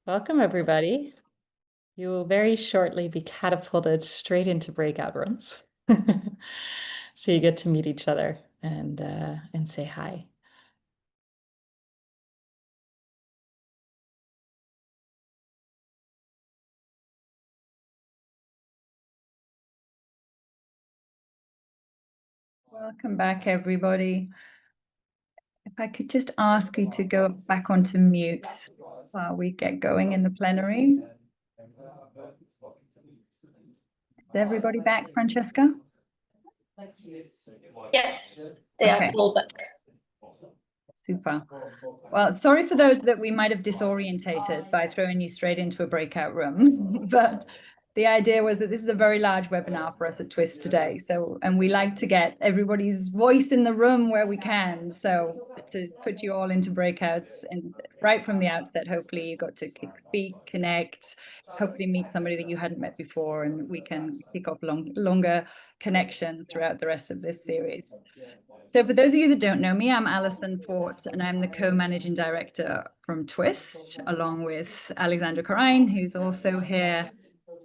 Welcome, everybody. You will very shortly be catapulted straight into breakout rooms. So you get to meet each other and say hi. Welcome back, everybody. If I could just ask you to go back onto mute while we get going in the plenary. Is everybody back, Francesca? Yes, they are all back. Super. Well, sorry for those that we might have disorientated by throwing you straight into a breakout room, but the idea was that this is a very large webinar for us at Twist today. And we like to get everybody's voice in the room where we can. So to put you all into breakouts and right from the outset, hopefully you got to speak, connect, hopefully meet somebody that you hadn't met before, and we can kick off longer connection throughout the rest of this series. So for those of you that don't know me, I'm Alison Fort, and I'm the co-managing director from Twist, along with Alexandra Corrine, who's also here,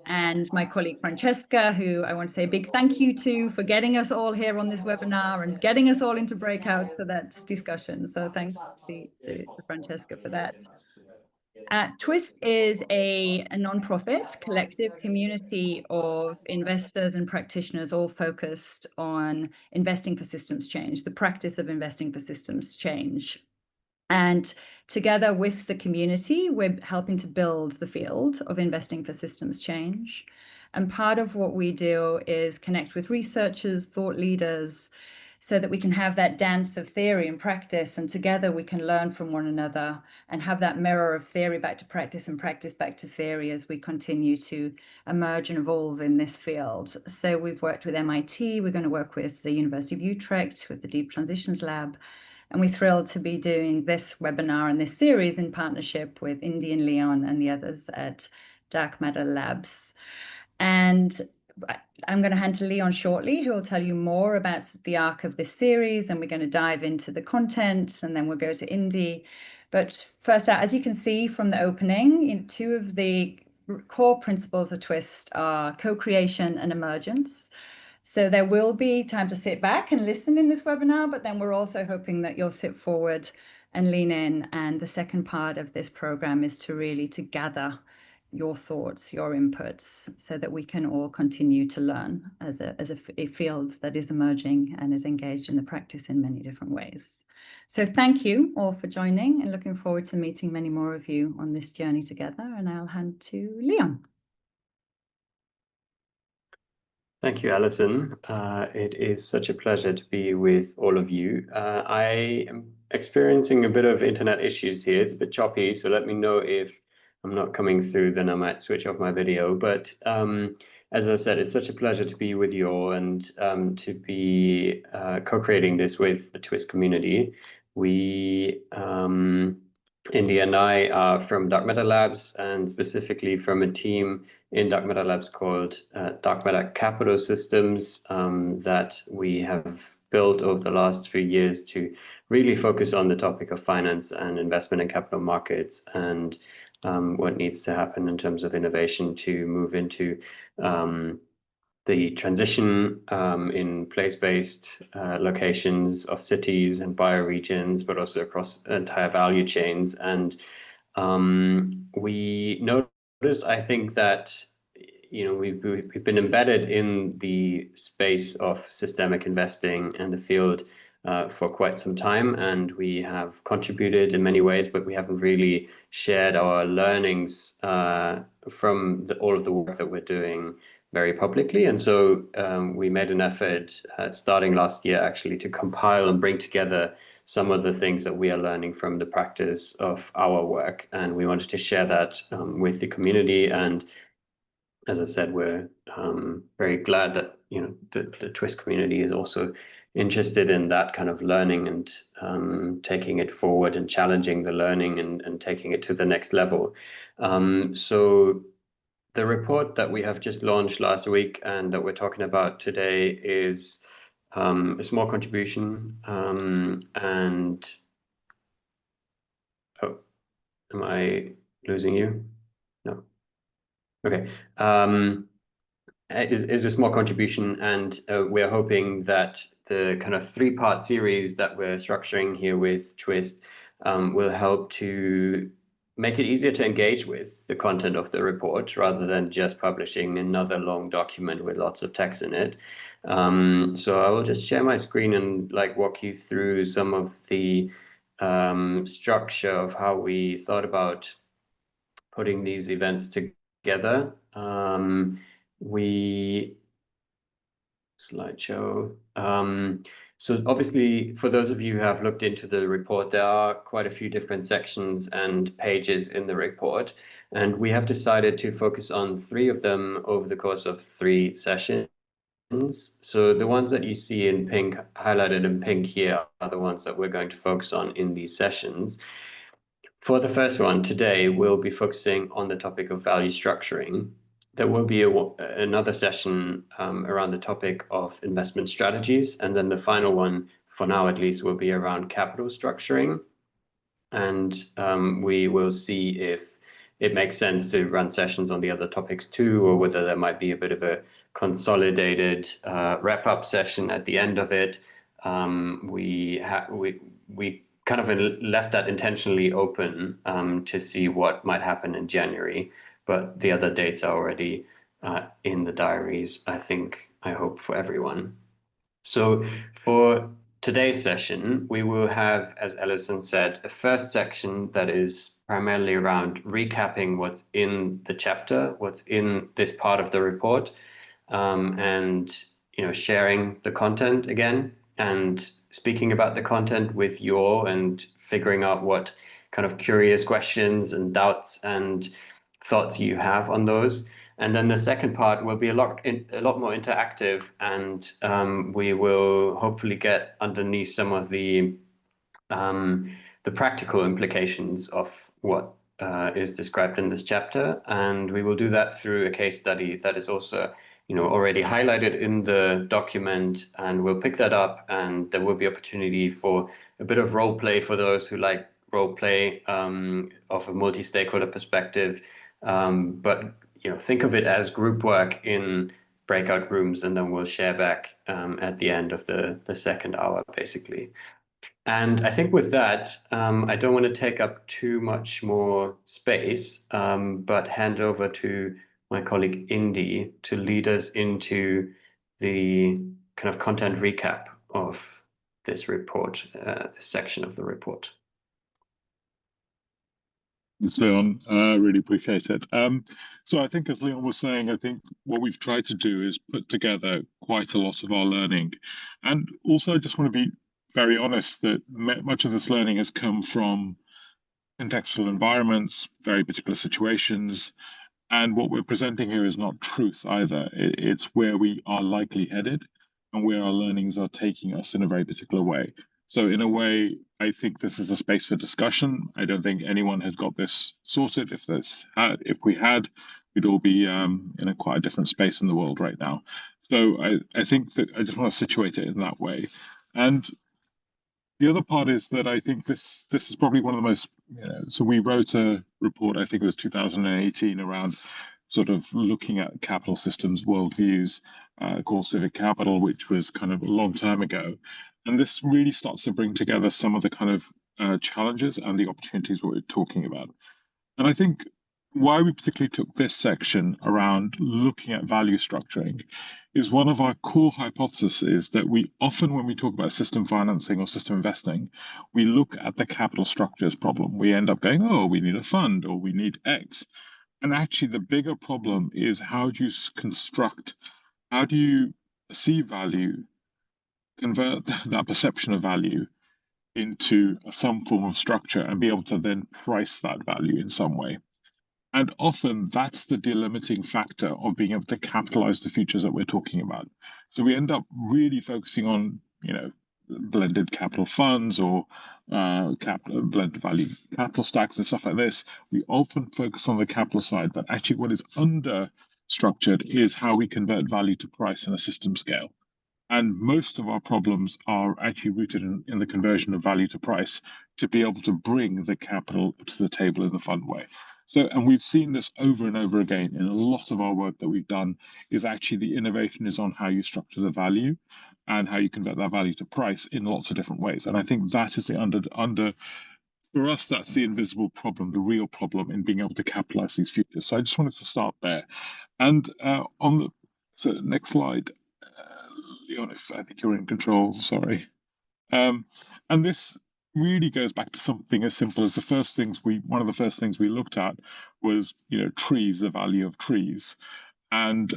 and my colleague Francesca, who I want to say a big thank you to for getting us all here on this webinar and getting us all into breakouts so that's discussion. So thanks to Francesca for that. Twist is a non-profit collective community of investors and practitioners all focused on investing for systems change, the practice of investing for systems change. And together with the community, we're helping to build the field of investing for systems change. And part of what we do is connect with researchers, thought leaders, so that we can have that dance of theory and practice, and together we can learn from one another and have that mirror of theory back to practice and practice back to theory as we continue to emerge and evolve in this field. So we've worked with MIT, we're going to work with the University of Utrecht, with the Deep Transitions Lab, and we're thrilled to be doing this webinar and this series in partnership with Indy and Leon and the others at Dark Matter Labs. And I'm going to hand to Leon shortly, who will tell you more about the arc of this series, and we're going to dive into the content, and then we'll go to Indy. But first out, as you can see from the opening, two of the core principles of Twist are co-creation and emergence. So there will be time to sit back and listen in this webinar, but then we're also hoping that you'll sit forward and lean in. And the second part of this program is to really gather your thoughts, your inputs, so that we can all continue to learn as a field that is emerging and is engaged in the practice in many different ways. So thank you all for joining, and looking forward to meeting many more of you on this journey together. And I'll hand to Leon. Thank you, Alison. It is such a pleasure to be with all of you. I am experiencing a bit of internet issues here. It's a bit choppy, so let me know if I'm not coming through, then I might switch off my video. But as I said, it's such a pleasure to be with you all and to be co-creating this with the Twist community. We, Indy and I, are from Dark Matter Labs, and specifically from a team in Dark Matter Labs called Dark Matter Capital Systems that we have built over the last 3 years to really focus on the topic of finance and investment in capital markets, and what needs to happen in terms of innovation to move into the transition in place-based locations of cities and bioregions, but also across entire value chains. And we noticed, I think, that we've been embedded in the space of systemic investing and the field for quite some time, and we have contributed in many ways, but we haven't really shared our learnings from all of the work that we're doing very publicly. And so we made an effort starting last year actually to compile and bring together some of the things that we are learning from the practice of our work, and we wanted to share that with the community. And as I said, we're very glad that the Twist community is also interested in that kind of learning and taking it forward and challenging the learning and taking it to the next level. So the report that we have just launched last week and that we're talking about today is a small contribution. And oh, am I losing you? No. Okay. Is a small contribution, and we're hoping that the kind of three-part series that we're structuring here with Twist will help to make it easier to engage with the content of the report rather than just publishing another long document with lots of text in it. So I will just share my screen and like walk you through some of the structure of how we thought about putting these events together. We slideshow. So obviously, for those of you who have looked into the report, there are quite a few different sections and pages in the report, and we have decided to focus on 3 of them over the course of 3 sessions. So the ones that you see in pink, highlighted in pink here, are the ones that we're going to focus on in these sessions. For the first one today, we'll be focusing on the topic of value structuring. There will be another session around the topic of investment strategies. And then the final one, for now at least, will be around capital structuring. And we will see if it makes sense to run sessions on the other topics too, or whether there might be a bit of a consolidated wrap-up session at the end of it. We kind of left that intentionally open to see what might happen in January, but the other dates are already in the diaries, I hope, for everyone. So for today's session, we will have, as Alison said, a first section that is primarily around recapping what's in the chapter, what's in this part of the report, and sharing the content again and speaking about the content with you all and figuring out what kind of curious questions and doubts and thoughts you have on those. And then the second part will be a lot more interactive, and we will hopefully get underneath some of the practical implications of what is described in this chapter. And we will do that through a case study that is also already highlighted in the document, and we'll pick that up, and there will be opportunity for a bit of role play for those who like role play of a multi-stakeholder perspective. But think of it as group work in breakout rooms, and then we'll share back at the end of the second hour, basically. And I think with that, I don't want to take up too much more space, but hand over to my colleague Indy to lead us into the kind of content recap of this report, this section of the report. Thanks, Leon. Really appreciate it. So I think, as Leon was saying, I think what we've tried to do is put together quite a lot of our learning. And also, I just want to be very honest that much of this learning has come from contextual environments, very particular situations. And what we're presenting here is not truth either. It's where we are likely headed and where our learnings are taking us in a very particular way. So in a way, I think this is a space for discussion. I don't think anyone has got this sorted. If we had, we'd all be in a quite a different space in the world right now. So I think that I just want to situate it in that way. And the other part is that I think this is probably one of the most, so we wrote a report, I think it was 2018, around sort of looking at capital systems worldviews called Civic Capital, which was kind of a long time ago. And this really starts to bring together some of the kind of challenges and the opportunities we're talking about. And I think why we particularly took this section around looking at value structuring is one of our core hypotheses that we often, when we talk about system financing or system investing, we look at the capital structures problem. We end up going, oh, we need a fund or we need X. And actually, the bigger problem is how do you see value, convert that perception of value into some form of structure and be able to then price that value in some way. And often that's the delimiting factor of being able to capitalize the futures that we're talking about. So we end up really focusing on, blended capital funds or blended value capital stacks and stuff like this. We often focus on the capital side, but actually what is under structured is how we convert value to price in a system scale. And most of our problems are actually rooted in the conversion of value to price to be able to bring the capital to the table in the fund way. So, and we've seen this over and over again in a lot of our work that we've done, is actually the innovation is on how you structure the value and how you convert that value to price in lots of different ways. And I think that is the for us, that's the invisible problem, the real problem in being able to capitalize these futures. So I just wanted to start there. And next slide, Leon, if I think you're in control, sorry. And this really goes back to something as simple as one of the first things we looked at was, trees, the value of trees. And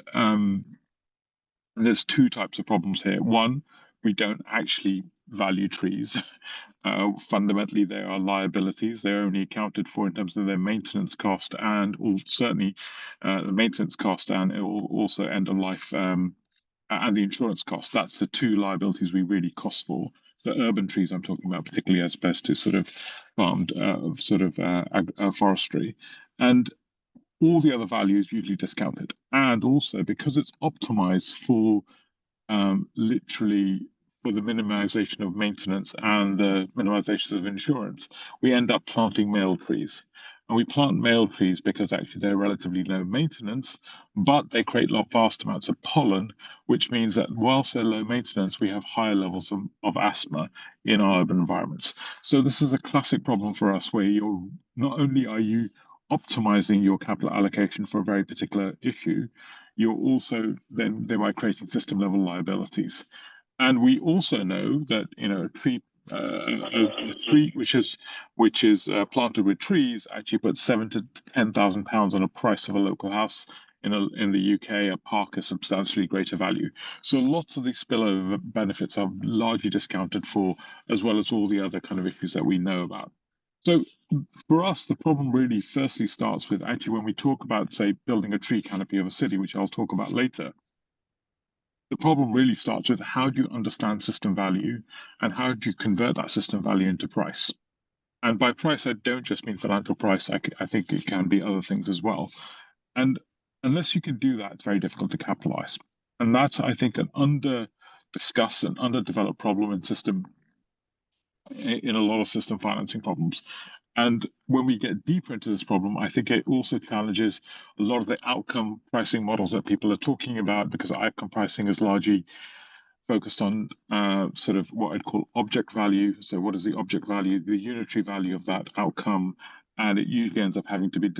there's two types of problems here. One, we don't actually value trees. Fundamentally, they are liabilities. They're only accounted for in terms of their maintenance cost and certainly the maintenance cost, and it will also end of life and the insurance cost. That's the two liabilities we really cost for. So urban trees I'm talking about, particularly as opposed to sort of farmed forestry. And all the other value is usually discounted. And also because it's optimized for literally for the minimization of maintenance and the minimization of insurance, we end up planting male trees. And we plant male trees because actually they're relatively low maintenance, but they create vast amounts of pollen, which means that whilst they're low maintenance, we have higher levels of asthma in our urban environments. So this is a classic problem for us where not only are you optimizing your capital allocation for a very particular issue, you're also then thereby creating system level liabilities. And we also know that a tree which is planted with trees actually puts £7,000 to £10,000 on a price of a local house. In the UK, a park is substantially greater value. So lots of these spillover benefits are largely discounted for, as well as all the other kind of issues that we know about. So for us, the problem really firstly starts with actually when we talk about, say, building a tree canopy of a city, which I'll talk about later. The problem really starts with how do you understand system value and how do you convert that system value into price? And by price, I don't just mean financial price. I think it can be other things as well. And unless you can do that, it's very difficult to capitalize. And that's, I think, an under-discussed and underdeveloped problem in a lot of system financing problems. And when we get deeper into this problem, I think it also challenges a lot of the outcome pricing models that people are talking about, because outcome pricing is largely focused on sort of what I'd call object value. So what is the object value, the unitary value of that outcome? And it usually ends up having to be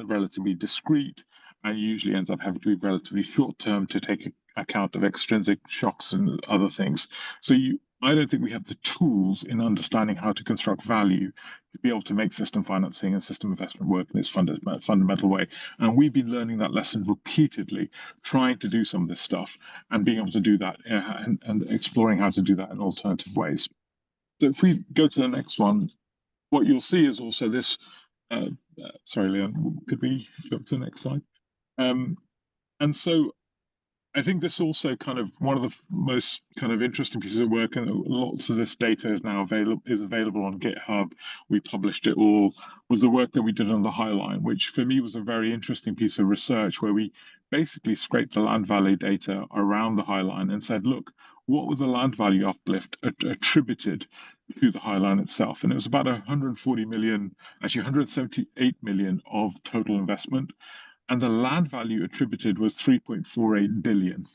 relatively discrete, and usually ends up having to be relatively short term to take account of extrinsic shocks and other things. So I don't think we have the tools in understanding how to construct value to be able to make system financing and system investment work in this fundamental way. And we've been learning that lesson repeatedly, trying to do some of this stuff and being able to do that and exploring how to do that in alternative ways. So if we go to the next one, what you'll see is also this. Sorry, Leon, could we go to the next slide? And so I think this also kind of one of the most kind of interesting pieces of work, and lots of this data is now available on GitHub. We published it all, was the work that we did on the High Line, which for me was a very interesting piece of research where we basically scraped the land value data around the High Line and said, look, what was the land value uplift attributed to the High Line itself? And it was about 140 million, actually 178 million of total investment. And the land value attributed was 3.48 billion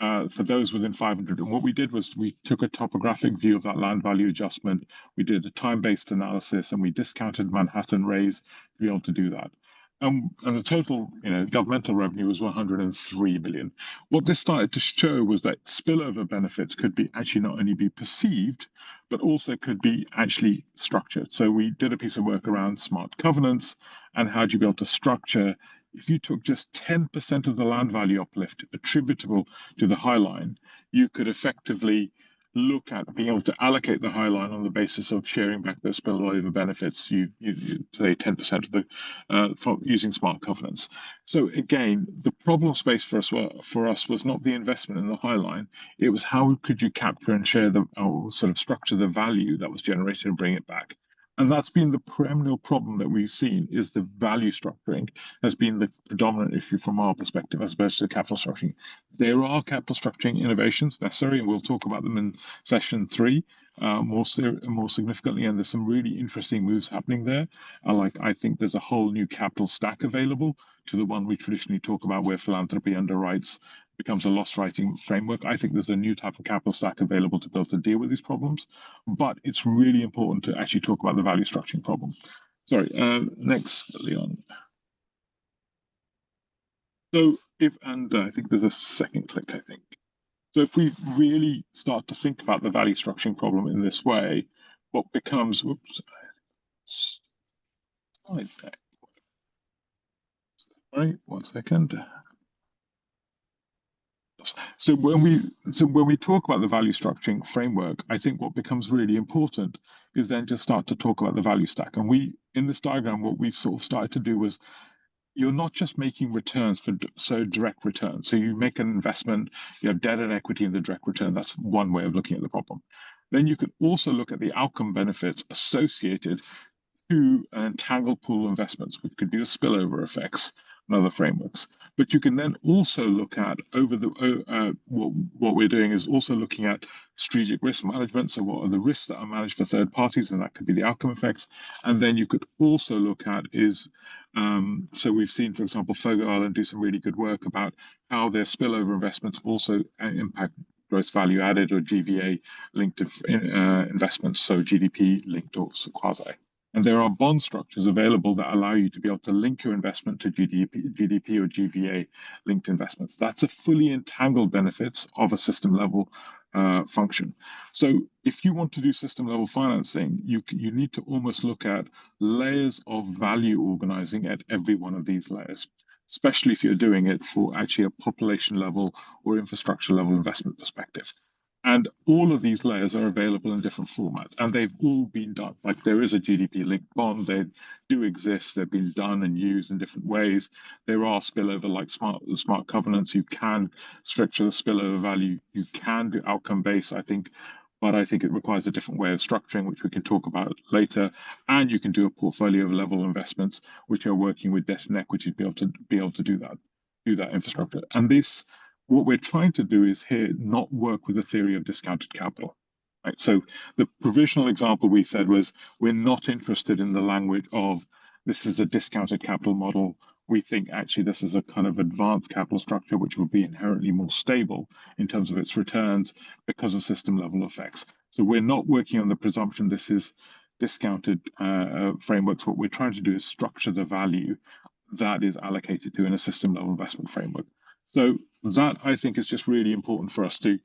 for those within 500. And what we did was we took a topographic view of that land value adjustment. We did a time-based analysis, and we discounted Manhattan raise to be able to do that. And the total, governmental revenue was 103 billion. What this started to show was that spillover benefits could be actually not only be perceived, but also could be actually structured. So we did a piece of work around smart governance and how do you be able to structure. If you took just 10% of the land value uplift attributable to the High Line, you could effectively look at being able to allocate the High Line on the basis of sharing back those spillover benefits. You say 10% of the using smart governance. So again, the problem space for us was not the investment in the High Line. It was how could you capture and share or sort of structure the value that was generated and bring it back. And that's been the perennial problem that we've seen, is the value structuring has been the predominant issue from our perspective as opposed to capital structuring. There are capital structuring innovations necessary, and we'll talk about them in session 3. more significantly, and there's some really interesting moves happening there. I think there's a whole new capital stack available to the one we traditionally talk about, where philanthropy underwrites becomes a loss writing framework. I think there's a new type of capital stack available to be able to deal with these problems, but it's really important to actually talk about the value structuring problem. Sorry, next, Leon. So I think there's a second click, I think. So if we really start to think about the value structuring problem in this way, what becomes, whoops, right, 1 second. So when we talk about the value structuring framework, I think what becomes really important is then to start to talk about the value stack. And in this diagram, what we sort of started to do was, you're not just making returns for direct returns. So you make an investment, you have debt and equity in the direct return. That's one way of looking at the problem. Then you could also look at the outcome benefits associated to an entangled pool of investments, which could be the spillover effects and other frameworks. But you can then also look at what we're doing is also looking at strategic risk management. So what are the risks that are managed for third parties, and that could be the outcome effects. And then you could also look at so we've seen, for example, Fogo Island do some really good work about how their spillover investments also impact gross value added, or GVA linked investments, so GDP linked or quasi. And there are bond structures available that allow you to be able to link your investment to GDP or GVA linked investments. That's a fully entangled benefits of a system level function. So if you want to do system level financing, you need to almost look at layers of value organizing at every one of these layers, especially if you're doing it for actually a population level or infrastructure level investment perspective. And all of these layers are available in different formats, and they've all been done. Like, there is a GDP-linked bond, they do exist, they've been done and used in different ways. There are spillover, like smart covenants. You can structure the spillover value. You can do outcome-based, I think, but I think it requires a different way of structuring, which we can talk about later. And you can do a portfolio level investments, which are working with debt and equity to be able to do that infrastructure. And what we're trying to do is here not work with the theory of discounted capital, right? So the provisional example we said was, we're not interested in the language of this is a discounted capital model. We think actually this is a kind of advanced capital structure, which will be inherently more stable in terms of its returns because of system level effects. So we're not working on the presumption this is discounted frameworks. What we're trying to do is structure the value that is allocated to in a system level investment framework. So that, I think, is just really important for us to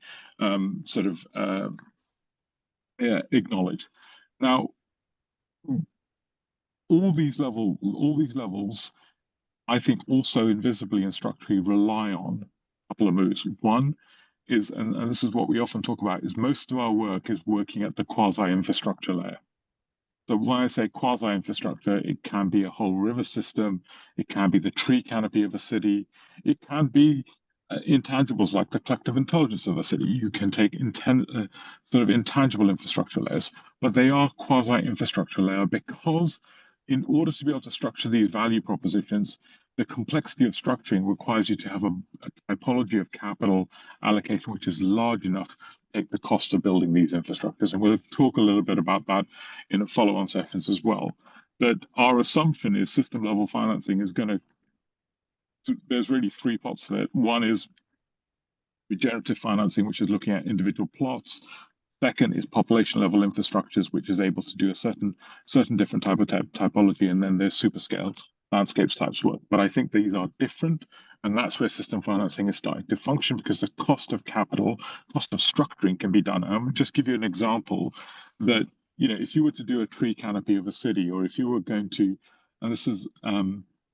acknowledge. Now, all these levels, I think, also invisibly and structurally rely on a couple of moves. One is, and this is what we often talk about, is most of our work is working at the quasi-infrastructure layer. So when I say quasi-infrastructure, it can be a whole river system, it can be the tree canopy of a city, it can be intangibles like the collective intelligence of a city. You can take sort of intangible infrastructure layers, but they are quasi-infrastructure layer because in order to be able to structure these value propositions, the complexity of structuring requires you to have a typology of capital allocation which is large enough to take the cost of building these infrastructures. And we'll talk a little bit about that in follow-on sessions as well. But our assumption is system level financing is going to, there's really three parts to it. One is regenerative financing, which is looking at individual plots. Second is population level infrastructures, which is able to do a certain different type of typology. And then there's super scale landscapes types work. But I think these are different. And that's where system financing is starting to function, because the cost of capital, cost of structuring can be done. And I'll just give you an example that, if you were to do a tree canopy of a city, or if you were going to, and this is,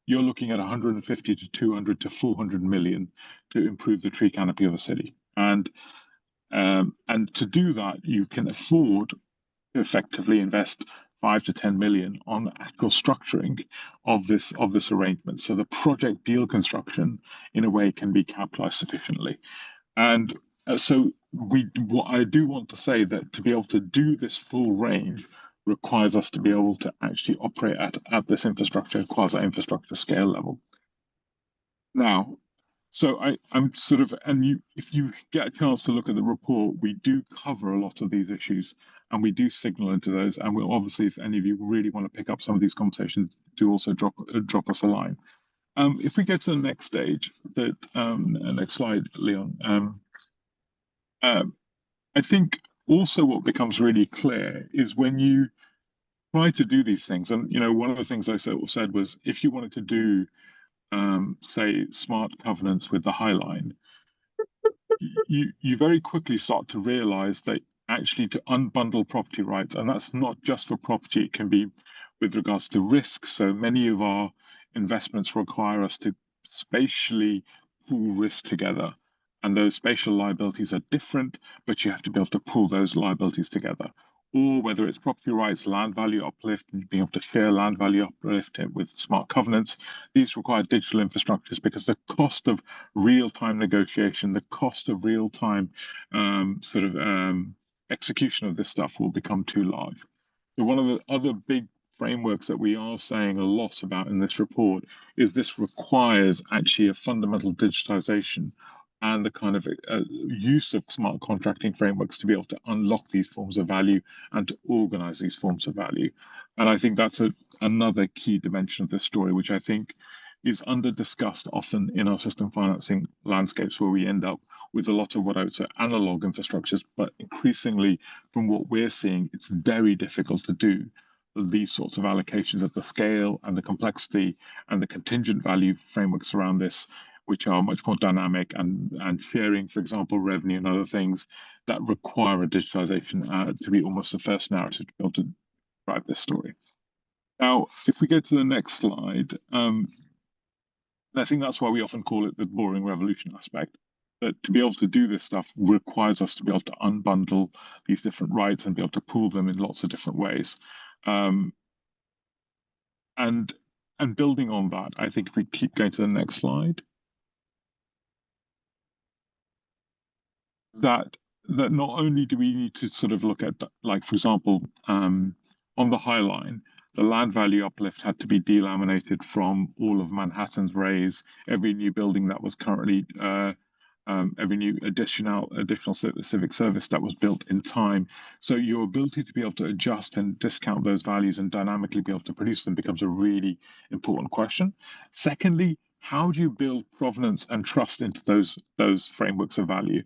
you're looking at 150 to 200 to 400 million to improve the tree canopy of a city. And to do that, you can afford to effectively invest 5 to 10 million on the actual structuring of this arrangement. So the project deal construction, in a way, can be capitalized sufficiently. And so what I do want to say that to be able to do this full range requires us to be able to actually operate at this infrastructure, quasi-infrastructure scale level. Now, so I'm sort of, and if you get a chance to look at the report, we do cover a lot of these issues. and we do signal into those. And we'll obviously, if any of you really want to pick up some of these conversations, do also drop us a line. If we go to the next stage, next slide, Leon. I think also what becomes really clear is when you try to do these things, and one of the things I said was if you wanted to do, say, smart covenants with the High Line, you very quickly start to realize that actually to unbundle property rights, and that's not just for property, it can be with regards to risk. So many of our investments require us to spatially pool risk together. And those spatial liabilities are different, but you have to be able to pull those liabilities together. Or whether it's property rights, land value uplift, and being able to share land value uplift with smart covenants, these require digital infrastructures because the cost of real-time negotiation, the cost of real-time execution of this stuff will become too large. So one of the other big frameworks that we are saying a lot about in this report is this requires actually a fundamental digitization and the kind of use of smart contracting frameworks to be able to unlock these forms of value and to organize these forms of value. And I think that's another key dimension of this story, which I think is under-discussed often in our system financing landscapes, where we end up with a lot of what I would say analog infrastructures, but increasingly from what we're seeing, it's very difficult to do these sorts of allocations at the scale and the complexity and the contingent value frameworks around this, which are much more dynamic and sharing, for example, revenue and other things that require a digitization to be almost the first narrative to be able to drive this story. Now, if we go to the next slide, I think that's why we often call it the boring revolution aspect. That to be able to do this stuff requires us to be able to unbundle these different rights and be able to pool them in lots of different ways. And building on that, I think if we keep going to the next slide, that not only do we need to sort of look at, like, for example, on the High Line, the land value uplift had to be delaminated from all of Manhattan's rays, every new building that was currently, every new additional civic service that was built in time. So your ability to be able to adjust and discount those values and dynamically be able to produce them becomes a really important question. Secondly, how do you build provenance and trust into those frameworks of value?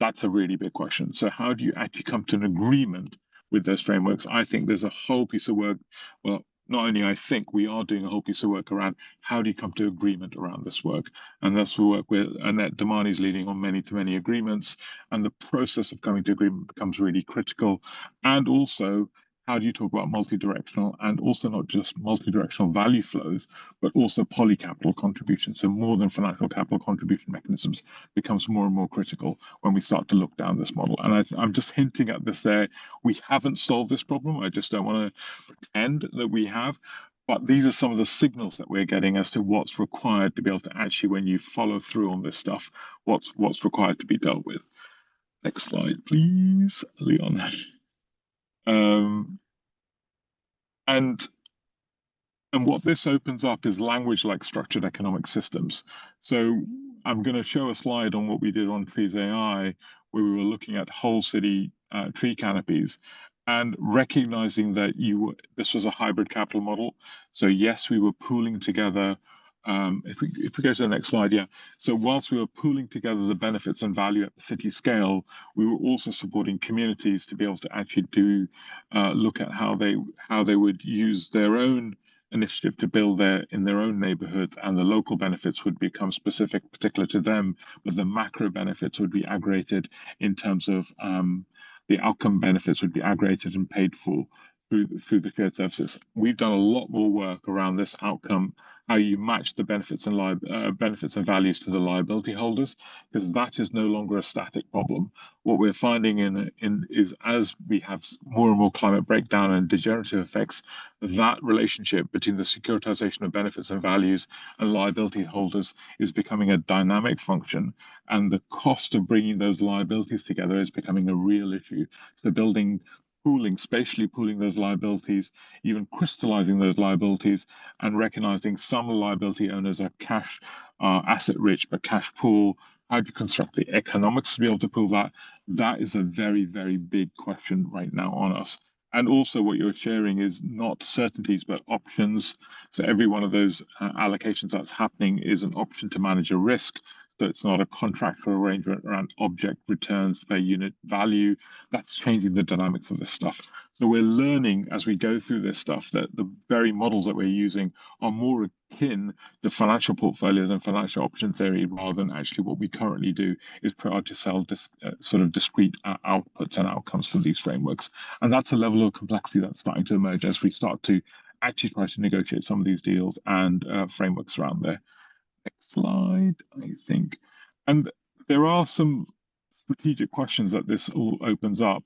That's a really big question. So how do you actually come to an agreement with those frameworks? I think there's a whole piece of work. Well, not only I think we are doing a whole piece of work around how do you come to agreement around this work, and that's the work where Annette Damani is leading on many agreements, and the process of coming to agreement becomes really critical. And also, how do you talk about multi-directional and also not just multi-directional value flows, but also polycapital contributions? So more than financial capital contribution mechanisms becomes more and more critical when we start to look down this model. And I'm just hinting at this there. We haven't solved this problem. I just don't want to pretend that we have. But these are some of the signals that we're getting as to what's required to be able to actually, when you follow through on this stuff, what's required to be dealt with. Next slide, please, Leon. And what this opens up is language like structured economic systems. So I'm going to show a slide on what we did on Trees AI, where we were looking at whole city tree canopies and recognizing that this was a hybrid capital model. So yes, we were pooling together. If we go to the next slide, yeah. So whilst we were pooling together the benefits and value at the city scale, we were also supporting communities to be able to actually look at how they would use their own initiative to build in their own neighborhood, and the local benefits would become specific, particular to them, but the macro benefits would be aggregated in terms of the outcome benefits would be aggregated and paid for through the shared services. We've done a lot more work around this outcome, how you match the benefits and values to the liability holders, because that is no longer a static problem. What we're finding is as we have more and more climate breakdown and degenerative effects, that relationship between the securitization of benefits and values and liability holders is becoming a dynamic function, and the cost of bringing those liabilities together is becoming a real issue. So spatially pooling those liabilities, even crystallizing those liabilities, and recognizing some liability owners are asset rich but cash poor, How do you construct the economics to be able to pull that? That is a very, very big question right now on us. And also what you're sharing is not certainties, but options. So every one of those allocations that's happening is an option to manage a risk. So it's not a contractual arrangement around object returns per unit value. That's changing the dynamics of this stuff. So we're learning as we go through this stuff that the very models that we're using are more akin to financial portfolios and financial option theory rather than actually what we currently do is prioritize to sell sort of discrete outputs and outcomes from these frameworks. And that's a level of complexity that's starting to emerge as we start to actually try to negotiate some of these deals and frameworks around there. Next slide, I think. And there are some strategic questions that this all opens up,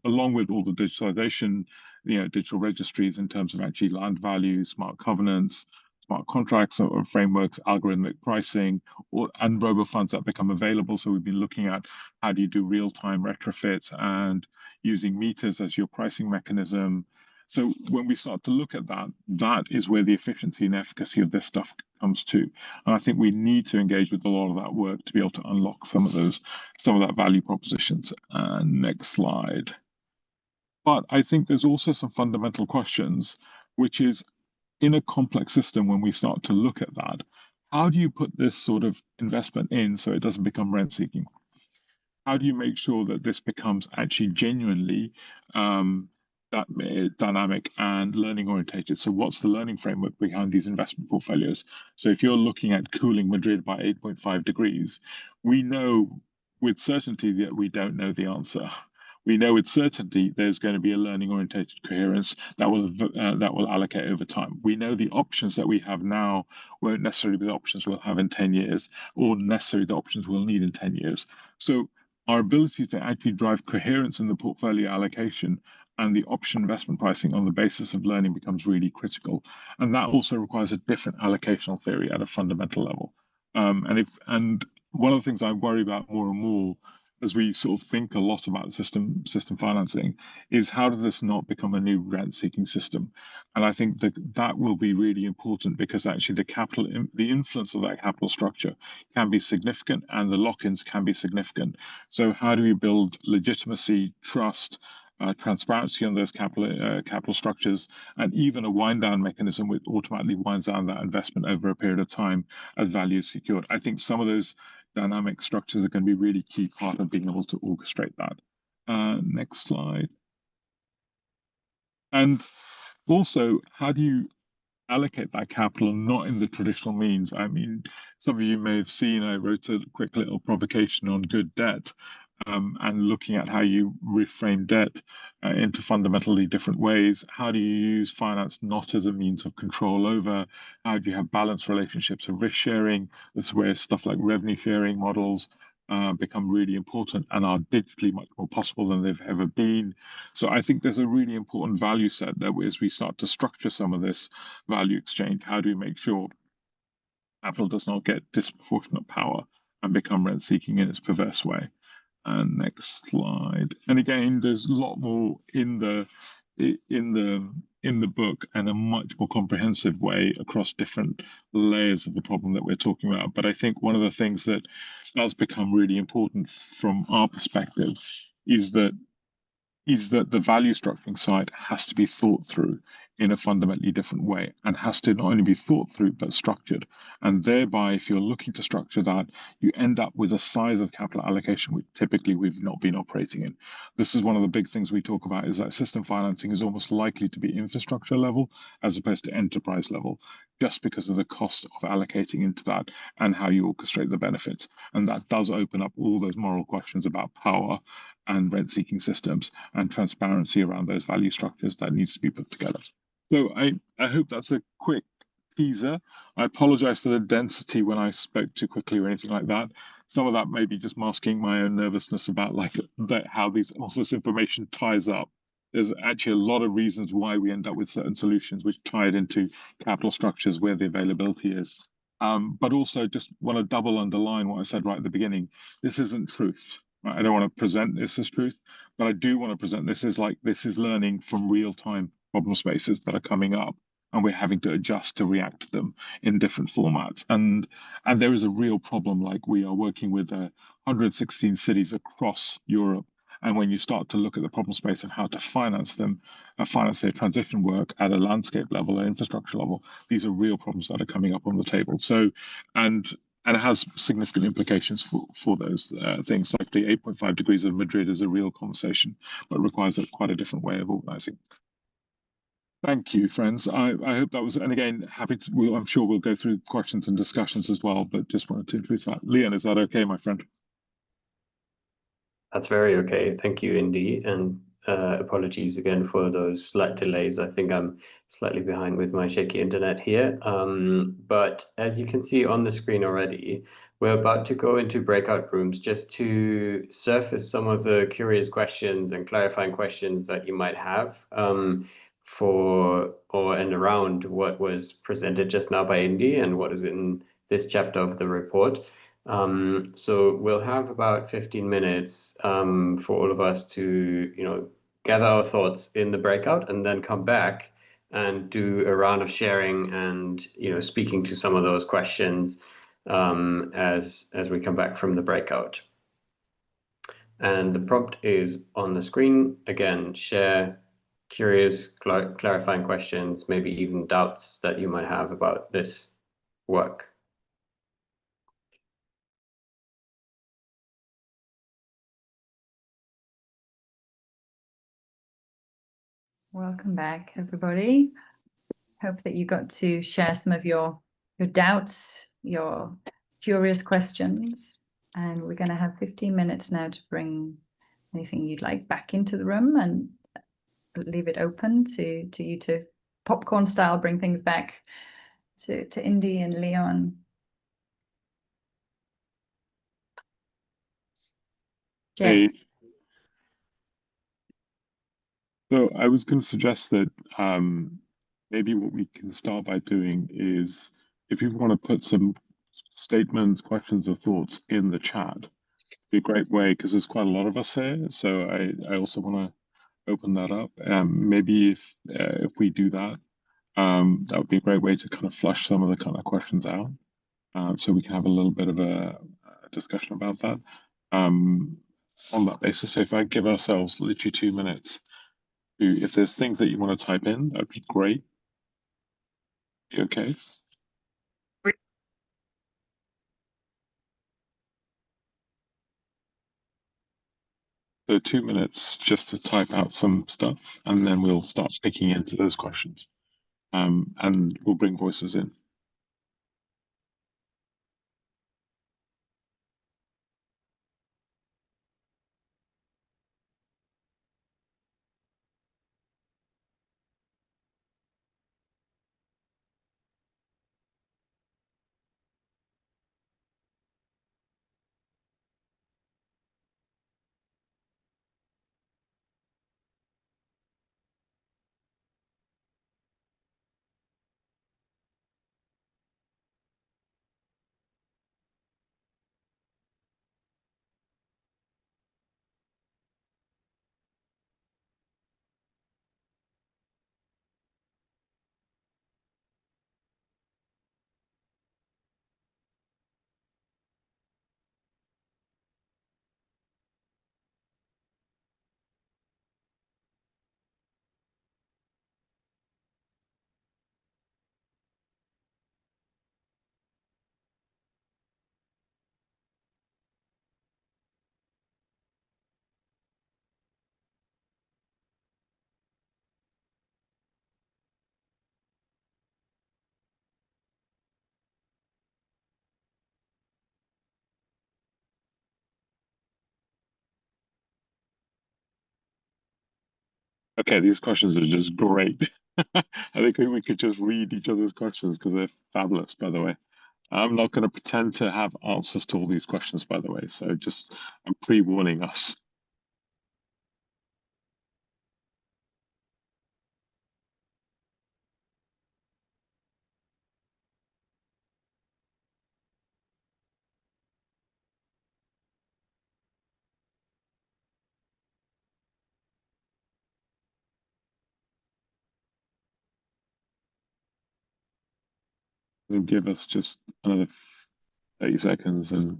along with all the digitalization, digital registries in terms of actually land values, smart covenants, smart contracts or frameworks, algorithmic pricing, and robo funds that become available. So we've been looking at how do you do real-time retrofits and using meters as your pricing mechanism. So when we start to look at that, that is where the efficiency and efficacy of this stuff comes to. And I think we need to engage with a lot of that work to be able to unlock some of that value propositions. Next slide. But I think there's also some fundamental questions, which is in a complex system, when we start to look at that, how do you put this sort of investment in so it doesn't become rent seeking? How do you make sure that this becomes actually genuinely that dynamic and learning orientated? So what's the learning framework behind these investment portfolios? So if you're looking at cooling Madrid by 8.5 degrees, we know with certainty that we don't know the answer. We know with certainty there's going to be a learning orientated coherence that will allocate over time. We know the options that we have now won't necessarily be the options we'll have in 10 years or necessarily the options we'll need in 10 years. So our ability to actually drive coherence in the portfolio allocation and the option investment pricing on the basis of learning becomes really critical. And that also requires a different allocational theory at a fundamental level. And one of the things I worry about more and more as we sort of think a lot about system financing is how does this not become a new rent-seeking system? And I think that will be really important because actually the influence of that capital structure can be significant and the lock-ins can be significant. So how do we build legitimacy, trust, transparency on those capital structures, and even a wind down mechanism which automatically winds down that investment over a period of time as value is secured? I think some of those dynamic structures are going to be a really key part of being able to orchestrate that. Next slide. And also, how do you allocate that capital not in the traditional means? I mean, some of you may have seen I wrote a quick little provocation on good debt. And looking at how you reframe debt into fundamentally different ways. How do you use finance not as a means of control over? How do you have balanced relationships of risk sharing? This is where stuff like revenue sharing models become really important and are digitally much more possible than they've ever been. So I think there's a really important value set that as we start to structure some of this value exchange, how do we make sure capital does not get disproportionate power and become rent-seeking in its perverse way? And next slide. And again, there's a lot more in the book and a much more comprehensive way across different layers of the problem that we're talking about. But I think one of the things that does become really important from our perspective is that the value structuring side has to be thought through in a fundamentally different way and has to not only be thought through but structured. And thereby, if you're looking to structure that, you end up with a size of capital allocation which typically we've not been operating in. This is one of the big things we talk about, is that system financing is almost likely to be infrastructure level as opposed to enterprise level, just because of the cost of allocating into that and how you orchestrate the benefits. And that does open up all those moral questions about power and rent-seeking systems and transparency around those value structures that needs to be put together. So I hope that's a quick teaser. I apologize for the density when I spoke too quickly or anything like that. Some of that may be just masking my own nervousness about how all this information ties up. There's actually a lot of reasons why we end up with certain solutions which tie it into capital structures where the availability is. But also just want to double underline what I said right at the beginning. This isn't truth. Right? I don't want to present this as truth, but I do want to present this as learning from real-time problem spaces that are coming up and we're having to adjust to react to them in different formats. And there is a real problem. Like, we are working with 116 cities across Europe. And when you start to look at the problem space of how to finance them, finance their transition work at a landscape level, an infrastructure level, these are real problems that are coming up on the table. So, and it has significant implications for those things. Like the 8.5 degrees of Madrid is a real conversation, but requires quite a different way of organizing. Thank you, friends. I hope that was, and again, happy to, I'm sure we'll go through questions and discussions as well, but just wanted to introduce that. Leon, is that okay, my friend? That's very okay. Thank you, Indy. And apologies again for those slight delays. I think I'm slightly behind with my shaky internet here. But as you can see on the screen already, we're about to go into breakout rooms just to surface some of the curious questions and clarifying questions that you might have for or and around what was presented just now by Indy and what is in this chapter of the report. So we'll have about 15 minutes for all of us to, gather our thoughts in the breakout and then come back and do a round of sharing and, speaking to some of those questions as we come back from the breakout. And the prompt is on the screen. Again, share curious, clarifying questions, maybe even doubts that you might have about this work. Welcome back, everybody. Hope that you got to share some of your doubts, your curious questions. And we're going to have 15 minutes now to bring anything you'd like back into the room and leave it open to you to popcorn style bring things back to Indy and Leon. Hey. Yes. So I was going to suggest that maybe what we can start by doing is, if you want to put some statements, questions, or thoughts in the chat, be a great way, because there's quite a lot of us here. So I also want to open that up. Maybe if we do that, that would be a great way to kind of flush some of the kind of questions out, so we can have a little bit of a discussion about that. On that basis, so if I give ourselves literally 2 minutes, if there's things that you want to type in, that'd be great. You okay? So 2 minutes just to type out some stuff, and then we'll start picking into those questions. And we'll bring voices in. Okay, these questions are just great. I think we could just read each other's questions because they're fabulous, by the way. I'm not going to pretend to have answers to all these questions, by the way. So I'm pre-warning us. and give us just another 30 seconds and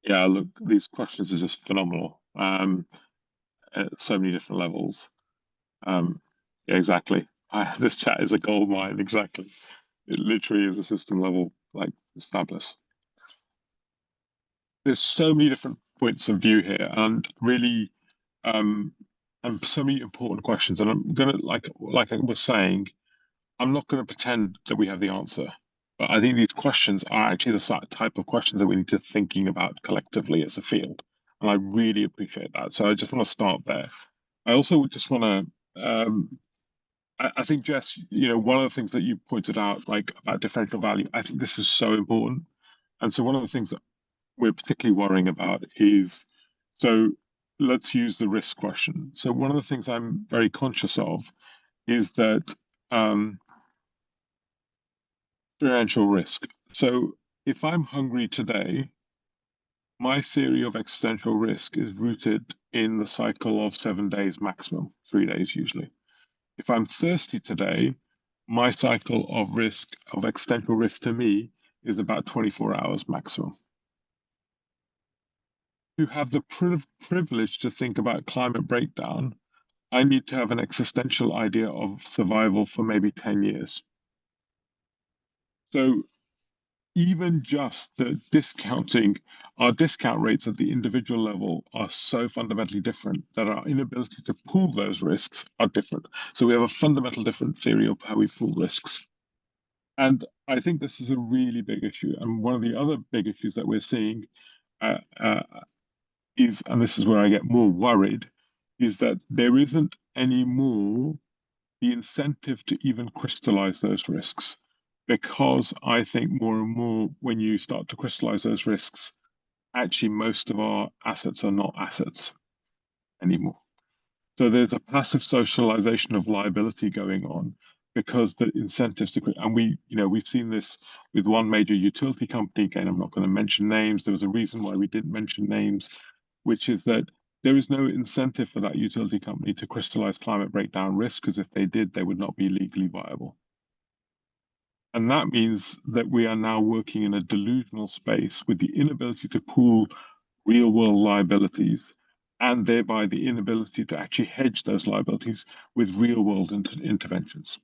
yeah, look, these questions are just phenomenal. At so many different levels. Yeah, exactly. This chat is a gold mine. Exactly. It literally is a system level. Like, it's fabulous. There's so many different points of view here, and really, and so many important questions. And I'm gonna, like I was saying, I'm not going to pretend that we have the answer. But I think these questions are actually the type of questions that we need to thinking about collectively as a field. And I really appreciate that. So I just want to start there. I also just want to, I think, Jess, one of the things that you pointed out, like about differential value, I think this is so important. And so one of the things that we're particularly worrying about is, so let's use the risk question. So one of the things I'm very conscious of is that experiential risk. So if I'm hungry today, my theory of existential risk is rooted in the cycle of 7 days maximum, 3 days usually. If I'm thirsty today, my cycle of risk, of existential risk to me, is about 24 hours maximum. To have the privilege to think about climate breakdown, I need to have an existential idea of survival for maybe 10 years. So even just the discounting, our discount rates at the individual level are so fundamentally different that our inability to pool those risks are different. So we have a fundamental different theory of how we pool risks. And I think this is a really big issue. And one of the other big issues that we're seeing is, and this is where I get more worried, is that there isn't any more the incentive to even crystallize those risks. Because I think more and more, when you start to crystallize those risks, actually most of our assets are not assets anymore. So there's a passive socialization of liability going on because the incentives to, and we've seen this with one major utility company. Again, I'm not going to mention names. There was a reason why we didn't mention names, which is that there is no incentive for that utility company to crystallize climate breakdown risk, because if they did, they would not be legally viable. And that means that we are now working in a delusional space with the inability to pool real world liabilities, and thereby the inability to actually hedge those liabilities with real world interventions.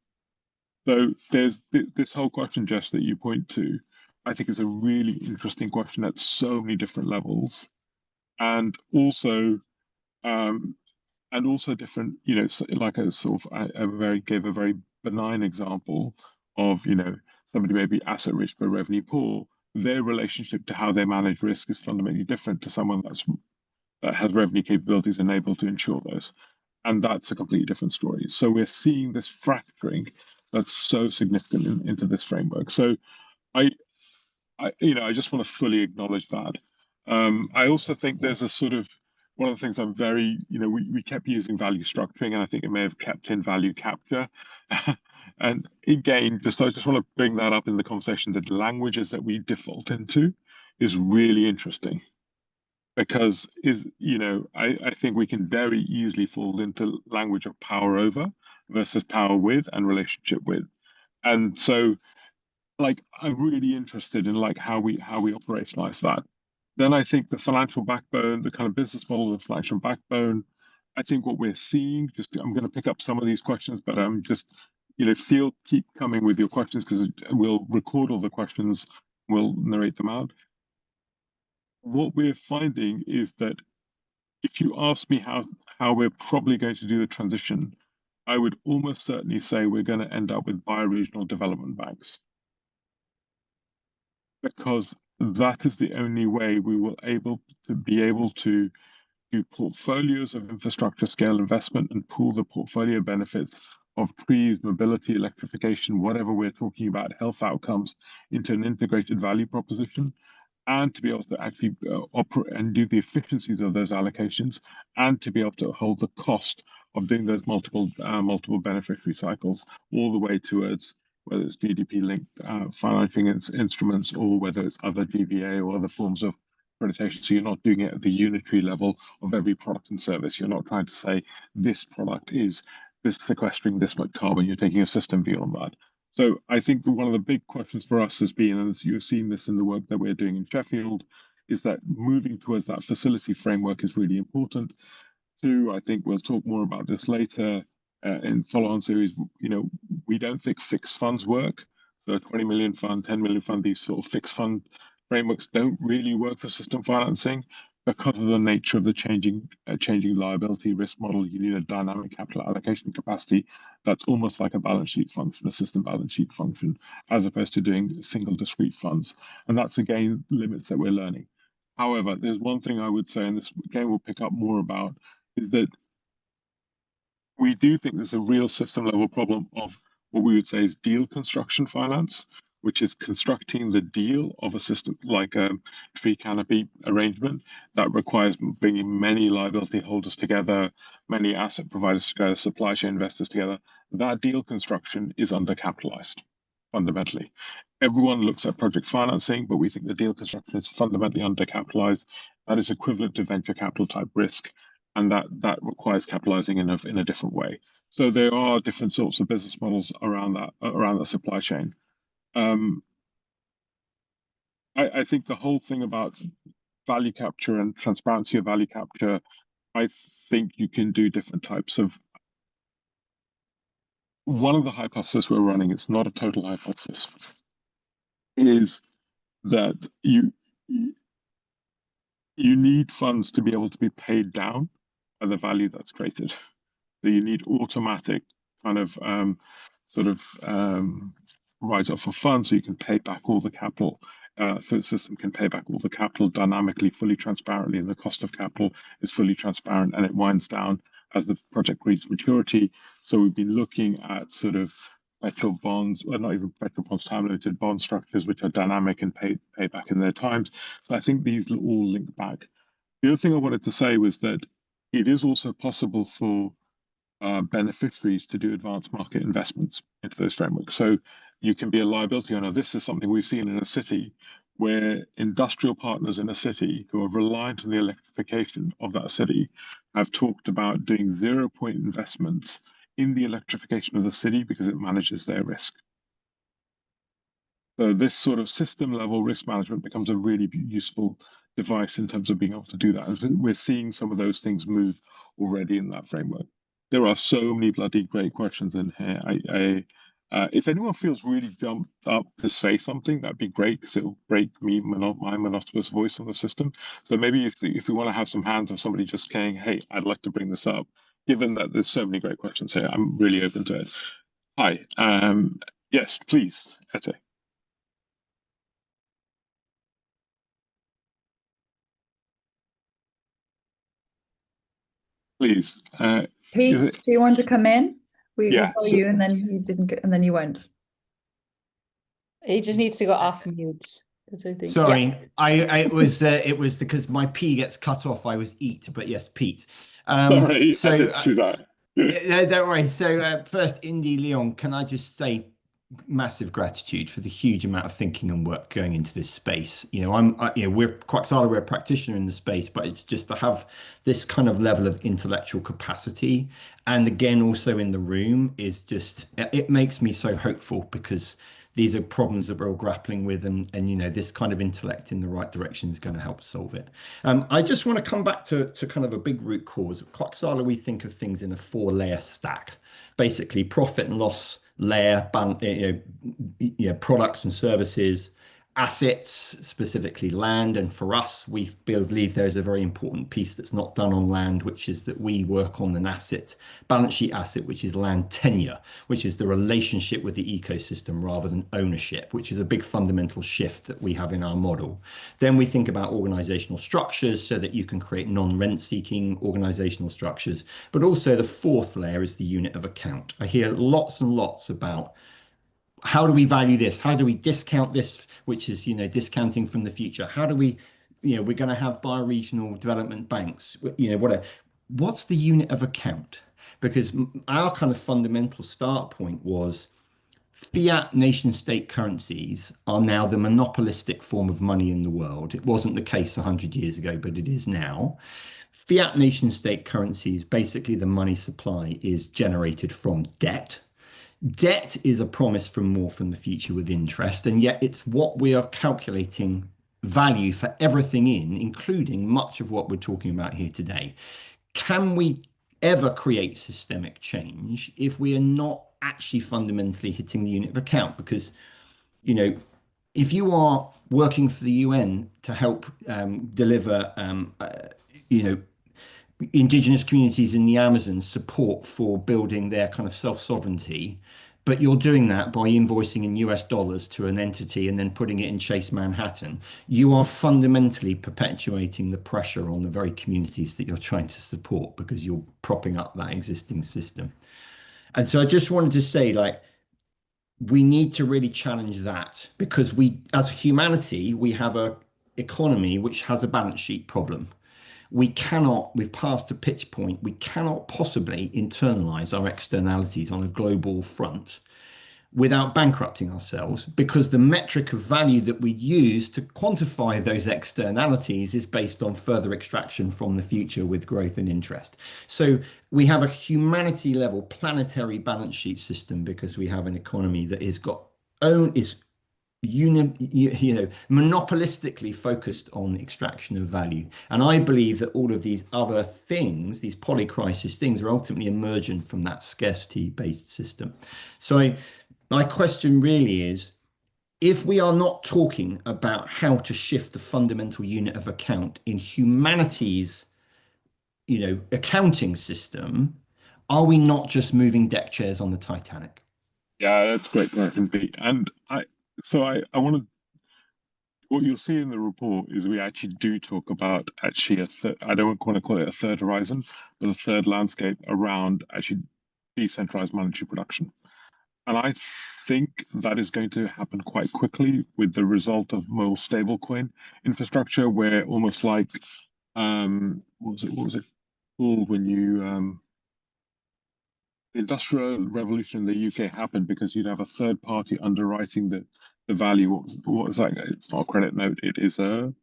So there's this whole question, Jess, that you point to, I think is a really interesting question at so many different levels. And also different, like a sort of, gave a very benign example of, somebody may be asset rich but revenue poor. Their relationship to how they manage risk is fundamentally different to someone that has revenue capabilities and able to insure those. And that's a completely different story. So we're seeing this fracturing that's so significant into this framework. So I just want to fully acknowledge that. I also think there's a sort of, one of the things I'm very, we kept using value structuring, and I think it may have kept in value capture. And again, I just want to bring that up in the conversation, that the languages that we default into is really interesting. Because I think we can very easily fall into language of power over versus power with and relationship with. And so, like, I'm really interested in like how we operationalize that. Then I think the financial backbone, the kind of business model, the financial backbone, I think what we're seeing, I'm going to pick up some of these questions, but I'm just, keep coming with your questions because we'll record all the questions, we'll narrate them out. What we're finding is that if you ask me how we're probably going to do the transition, I would almost certainly say we're going to end up with bioregional development banks, because that is the only way we will be able to do portfolios of infrastructure scale investment and pool the portfolio benefits of trees, mobility, electrification, whatever we're talking about, health outcomes, into an integrated value proposition, and to be able to actually operate and do the efficiencies of those allocations, and to be able to hold the cost of doing those multiple beneficiary cycles all the way towards whether it's GDP-linked financing instruments or whether it's other GVA or other forms of accreditation. So you're not doing it at the unitary level of every product and service. You're not trying to say this product is this sequestering this much carbon. You're taking a system view on that. So I think that one of the big questions for us has been, and as you've seen this in the work that we're doing in Sheffield, is that moving towards that facility framework is really important. Two, I think we'll talk more about this later in follow-on series. We don't think fixed funds work. So a 20 million fund, 10 million fund, these sort of fixed fund frameworks don't really work for system financing because of the nature of the changing liability risk model. You need a dynamic capital allocation capacity that's almost like a balance sheet function, a system balance sheet function, as opposed to doing single discrete funds. And that's, again, limits that we're learning. However, there's one thing I would say, and this, again, we'll pick up more about, is that we do think there's a real system level problem of what we would say is deal construction finance, which is constructing the deal of a system like a tree canopy arrangement that requires bringing many liability holders together, many asset providers together, supply chain investors together. That deal construction is undercapitalized, fundamentally. Everyone looks at project financing, but we think the deal construction is fundamentally undercapitalized. That is equivalent to venture capital type risk, and that requires capitalizing in a different way. So there are different sorts of business models around that supply chain. I think the whole thing about value capture and transparency of value capture, I think you can do different types of. One of the hypotheses we're running, it's not a total hypothesis, is that you need funds to be able to be paid down by the value that's created. So you need automatic kind of write-off of funds so you can pay back all the capital. So the system can pay back all the capital dynamically, fully transparently, and the cost of capital is fully transparent, and it winds down as the project reaches maturity. So we've been looking at sort of perpetual bonds, well, not even perpetual bonds, time-limited bond structures, which are dynamic and pay back in their times. So I think these all link back. The other thing I wanted to say was that it is also possible for beneficiaries to do advanced market investments into those frameworks. So you can be a liability owner. This is something we've seen in a city where industrial partners in a city who are reliant on the electrification of that city have talked about doing 0-point investments in the electrification of the city because it manages their risk. So this sort of system level risk management becomes a really useful device in terms of being able to do that. And we're seeing some of those things move already in that framework. There are so many bloody great questions in here. If anyone feels really jumped up to say something, that'd be great because it'll break my monotonous voice on the system. So maybe if we want to have some hands of somebody just saying, hey, I'd like to bring this up, given that there's so many great questions here, I'm really open to it. Hi, yes, please, Ete. Please. Pete, do you want to come in? We Yeah, saw you, and then you didn't, and then you went. He just needs to go off mute. That's, I think. Sorry, Yeah. it was because my P gets cut off. I was eat, but yes, Pete. Sorry, so I did see that. don't worry. So first, Indy Leon, can I just say massive gratitude for the huge amount of thinking and work going into this space. We're Quaxala, we're a practitioner in the space, but it's just to have this kind of level of intellectual capacity, and again also in the room, is just, it makes me so hopeful, because these are problems that we're all grappling with, and this kind of intellect in the right direction is going to help solve it. I just want to come back to kind of a big root cause. At Quaxala, we think of things in a 4-layer stack, basically profit and loss layer, products and services, assets, specifically land. And for us, we believe there's a very important piece that's not done on land, which is that we work on an asset, balance sheet asset, which is land tenure, which is the relationship with the ecosystem rather than ownership, which is a big fundamental shift that we have in our model. Then we think about organizational structures so that you can create non-rent seeking organizational structures. But also the 4th layer is the unit of account. I hear lots and lots about how do we value this? How do we discount this, which is, discounting from the future? How do we, we're going to have bioregional development banks, what's the unit of account? Because our kind of fundamental start point was fiat nation state currencies are now the monopolistic form of money in the world. It wasn't the case 100 years ago, but it is now. Fiat nation state currencies, basically the money supply is generated from debt. Debt is a promise for more from the future with interest, and yet it's what we are calculating value for everything including much of what we're talking about here today. Can we ever create systemic change if we are not actually fundamentally hitting the unit of account? Because, if you are working for the UN to help deliver, indigenous communities in the Amazon support for building their kind of self-sovereignty, but you're doing that by invoicing in US dollars to an entity and then putting it in Chase Manhattan, you are fundamentally perpetuating the pressure on the very communities that you're trying to support because you're propping up that existing system. And so I just wanted to say, we need to really challenge that, because we, as humanity, we have an economy which has a balance sheet problem. We've passed a pitch point. We cannot possibly internalize our externalities on a global front without bankrupting ourselves, because the metric of value that we use to quantify those externalities is based on further extraction from the future with growth and interest. So we have a humanity level planetary balance sheet system because we have an economy that is monopolistically focused on extraction of value. And I believe that all of these other things, these polycrisis things, are ultimately emergent from that scarcity-based system. So my question really is, if we are not talking about how to shift the fundamental unit of account in humanity's, accounting system, are we not just moving deck chairs on the Titanic? Yeah, that's a great question, Pete. And I want to, what you'll see in the report is we actually do talk about actually I don't want to call it a third horizon, but a third landscape around actually decentralized monetary production. And I think that is going to happen quite quickly with the result of more stablecoin infrastructure, where almost like, what was it called when you, the Industrial Revolution in the UK happened because you'd have a third party underwriting the value. What was that? It's not a credit note. It is I've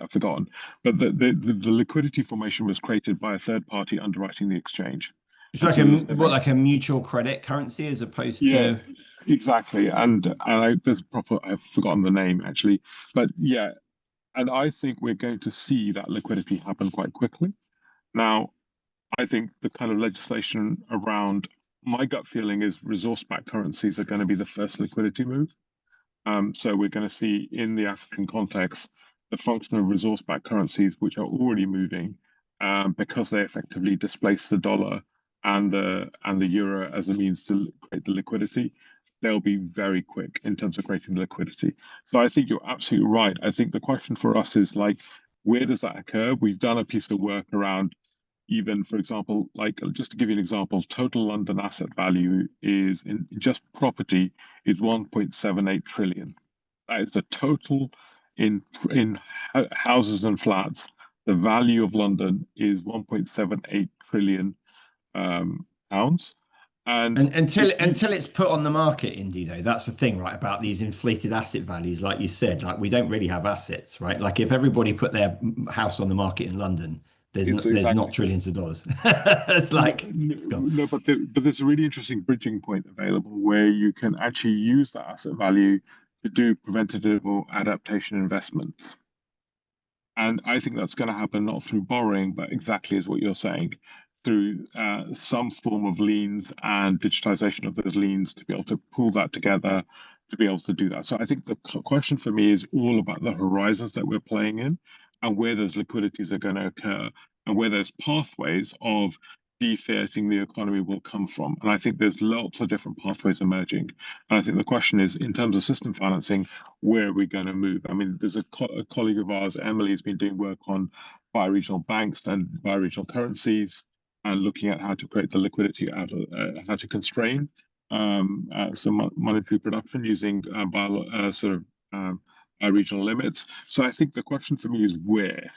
forgotten. But the liquidity formation was created by a third party underwriting the exchange. It's like like a mutual credit currency as opposed to. Yeah, exactly. And I've forgotten the name actually. But yeah, and I think we're going to see that liquidity happen quite quickly. Now, I think the kind of legislation around, my gut feeling is resource-backed currencies are going to be the first liquidity move. So we're going to see in the African context the function of resource-backed currencies, which are already moving because they effectively displace the dollar and the euro as a means to create the liquidity. They'll be very quick in terms of creating the liquidity. So I think you're absolutely right. I think the question for us is where does that occur? We've done a piece of work around, even, for example, just to give you an example, total London asset value is in just property is 1.78 trillion. That is the total in houses and flats. The value of London is 1.78 trillion pounds. And until it's put on the market, Indy, though, that's the thing, right? About these inflated asset values, like you said, we don't really have assets, right? Like if everybody put their house on the market in London, There's It's there's exactly. not trillions of dollars. It's like no, but there's a really interesting bridging point available where you can actually use that asset value to do preventative or adaptation investments. And I think that's going to happen not through borrowing, but exactly as what you're saying, through some form of liens and digitization of those liens to be able to pull that together, to be able to do that. So I think the question for me is all about the horizons that we're playing in and where those liquidities are going to occur and where those pathways of defiating the economy will come from. And I think there's lots of different pathways emerging. And I think the question is, in terms of system financing, where are we going to move? I mean, there's a colleague of ours, Emily, has been doing work on bioregional banks and bioregional currencies and looking at how to create the liquidity out of, how to constrain some monetary production using bioregional limits. So I think the question for me is where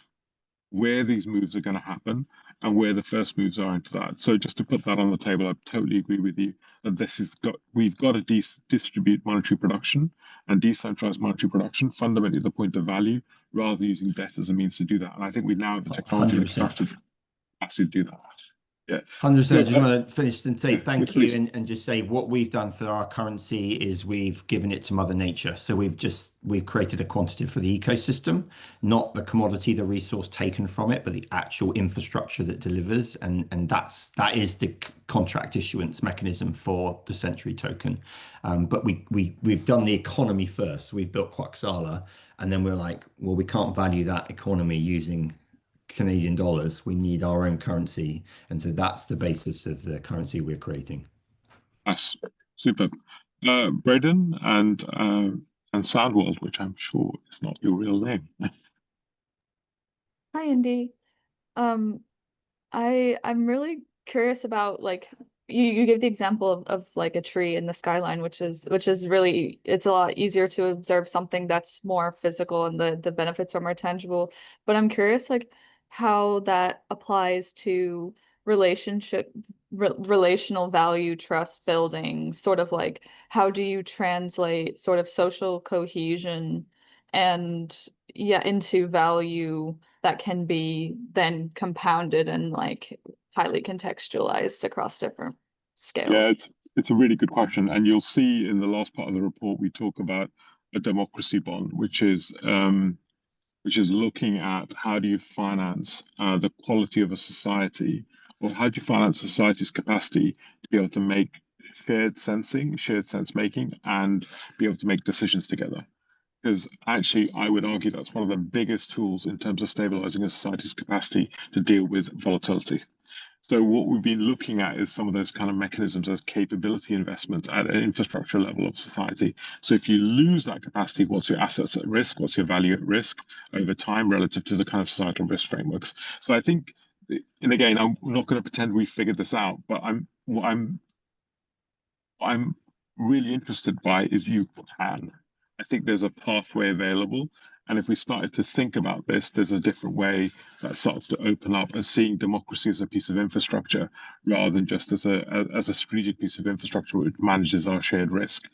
these moves are going to happen and where the first moves are into that. So just to put that on the table, I totally agree with you that we've got to distribute monetary production and decentralize monetary production, fundamentally the point of value, rather than using debt as a means to do that. And I think we now have the technology to actually do that. Yeah. 100%. I just want to finish and say thank you and just say what we've done for our currency is we've given it to Mother Nature. So we've created a quantitative for the ecosystem, not the commodity, the resource taken from it, but the actual infrastructure that delivers. And that is the contract issuance mechanism for the Century token. But we've done the economy first. We've built Quaxala, and then we're like, well, we can't value that economy using Canadian dollars. We need our own currency, and so that's the basis of the currency we're creating. That's super. Braden and Soundworld, which I'm sure is not your real name. Hi, Indy. I'm really curious about like you gave the example of like a tree in the skyline, which is really, it's a lot easier to observe something that's more physical and the benefits are more tangible. But I'm curious like how that applies to relational value, trust building, sort of like how do you translate sort of social cohesion and into value that can be then compounded and like highly contextualized across different scales. Yeah, it's a really good question, and you'll see in the last part of the report we talk about a democracy bond, which is looking at how do you finance the quality of a society, or how do you finance society's capacity to be able to make shared sense making, and be able to make decisions together. Because actually, I would argue that's one of the biggest tools in terms of stabilizing a society's capacity to deal with volatility. So what we've been looking at is some of those kind of mechanisms as capability investments at an infrastructure level of society. So if you lose that capacity, what's your assets at risk? What's your value at risk over time relative to the kind of societal risk frameworks? So I think, and again, I'm not going to pretend we figured this out, but what I'm really interested by is you can. I think there's a pathway available. And if we started to think about this, there's a different way that starts to open up as seeing democracy as a piece of infrastructure rather than just as a strategic piece of infrastructure which manages our shared risk,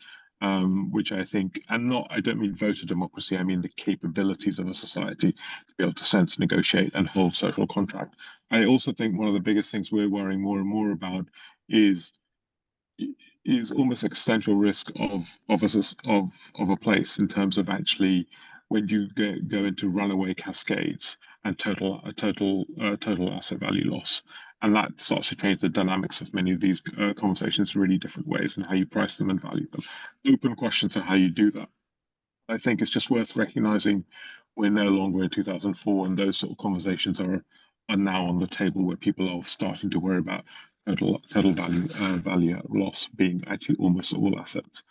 which I think, I don't mean voter democracy, I mean the capabilities of a society to be able to sense, negotiate, and hold social contract. I also think one of the biggest things we're worrying more and more about is almost existential risk of a place in terms of actually when you go into runaway cascades and total asset value loss, and that starts to change the dynamics of many of these conversations in really different ways and how you price them and value them. Open questions of how you do that. I think it's just worth recognizing we're no longer in 2004, and those sort of conversations are now on the table where people are starting to worry about total value loss being actually almost all assets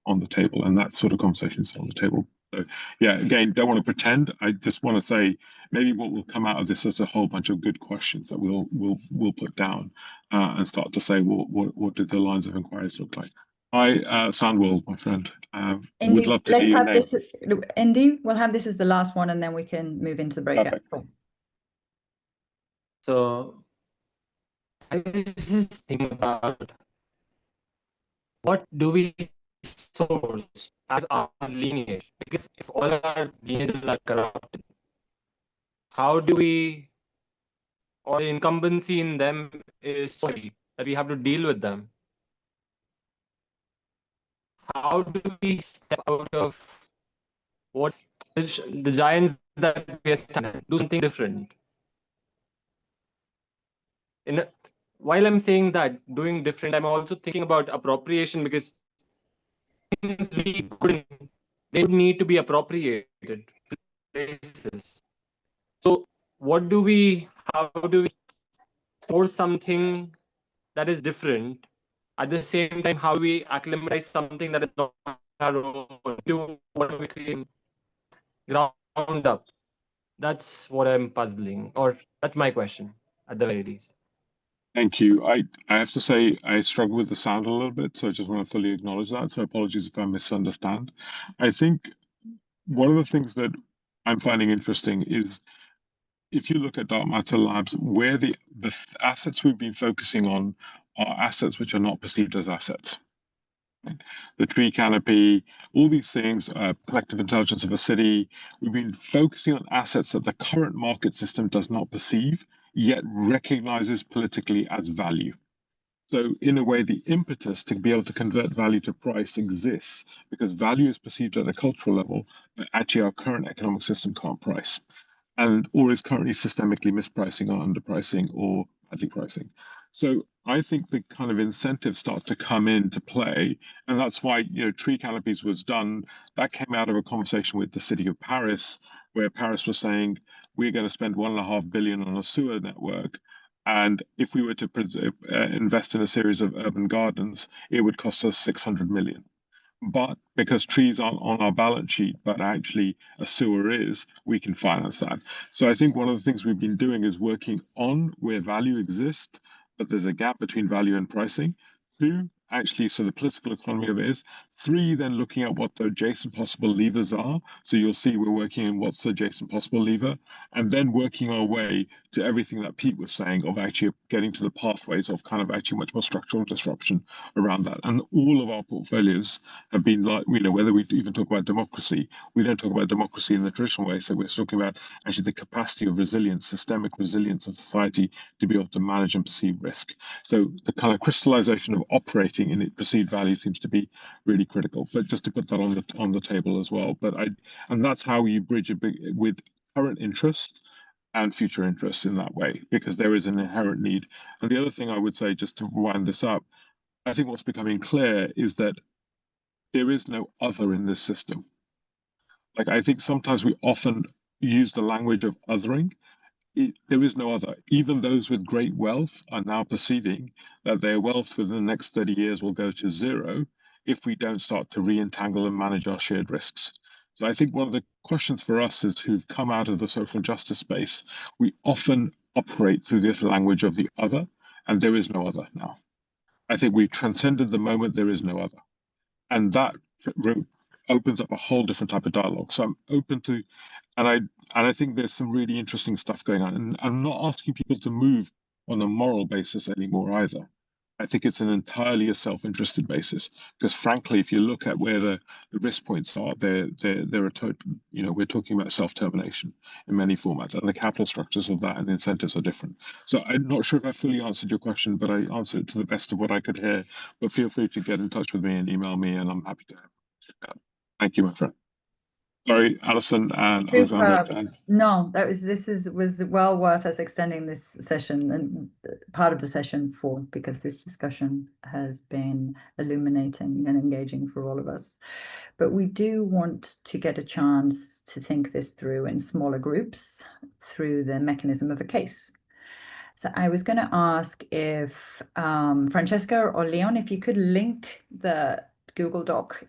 on the table, and that sort of conversation is on the table. So yeah, again, don't want to pretend. I just want to say maybe what will come out of this is a whole bunch of good questions that we'll put down and start to say, well, what did the lines of inquiries look like? Soundworld, my friend. Indy, would love to let's hear have your this. Indy, we'll have this as the last one, and then we can move into the breakout. Perfect. Cool. So I was just thinking about what do we source as our lineage? Because if all our lineages are corrupted, how do we or the incumbency in them is so heavy that we have to deal with them. How do we step out of what's the giants that we are standing, do something different? While I'm saying that, doing different, I'm also thinking about appropriation, because things we couldn't, they would need to be appropriated places. So how do we force something that is different? At the same time, how do we acclimatize something that is not our own to what we create ground up? That's what I'm puzzling, or that's my question at the very least. Thank you. I have to say I struggle with the sound a little bit, so I just want to fully acknowledge that. So apologies if I misunderstand. I think one of the things that I'm finding interesting is if you look at Dark Matter Labs, where the assets we've been focusing on are assets which are not perceived as assets. The tree canopy, all these things, collective intelligence of a city. We've been focusing on assets that the current market system does not perceive, yet recognizes politically as value. So in a way, the impetus to be able to convert value to price exists because value is perceived at a cultural level, but actually our current economic system can't price, and or is currently systemically mispricing or underpricing or badly pricing. So I think the kind of incentives start to come into play, and that's why tree canopies was done. That came out of a conversation with the city of Paris, where Paris was saying we're going to spend $1.5 billion on a sewer network, and if we were to invest in a series of urban gardens, it would cost us 600 million. But because trees aren't on our balance sheet, but actually a sewer is, we can finance that. So I think one of the things we've been doing is working on where value exists, but there's a gap between value and pricing. Two, actually, so the political economy of it is. Three, then looking at what the adjacent possible levers are. So you'll see we're working in what's the adjacent possible lever, and then working our way to everything that Pete was saying of actually getting to the pathways of kind of actually much more structural disruption around that. And all of our portfolios have been like, whether we even talk about democracy, we don't talk about democracy in the traditional way. So we're talking about actually the capacity of resilience, systemic resilience of society to be able to manage and perceive risk. So the kind of crystallization of operating in perceived value seems to be really critical. But just to put that on the table as well. And that's how you bridge a big with current interest and future interest in that way, because there is an inherent need. And the other thing I would say, just to wind this up, I think what's becoming clear is that there is no other in this system. Like, I think sometimes we often use the language of othering. There is no other. Even those with great wealth are now perceiving that their wealth within the next 30 years will go to zero if we don't start to re-entangle and manage our shared risks. So I think one of the questions for us is who've come out of the social justice space, we often operate through this language of the other, and there is no other now. I think we've transcended the moment there is no other. And that opens up a whole different type of dialogue. So I'm open to, and I think there's some really interesting stuff going on. And I'm not asking people to move on a moral basis anymore either. I think it's an entirely a self-interested basis, because frankly, if you look at where the risk points are, they're a total, we're talking about self-termination in many formats, and the capital structures of that and the incentives are different. So I'm not sure if I fully answered your question, but I answered it to the best of what I could hear. But feel free to get in touch with me and email me, and I'm happy to help. Thank you, my friend. Sorry, Alison and Alexander. No, this was well worth us extending this session and part of the session because this discussion has been illuminating and engaging for all of us. But we do want to get a chance to think this through in smaller groups through the mechanism of a case. So I was going to ask if Francesca or Leon, if you could link the Google Doc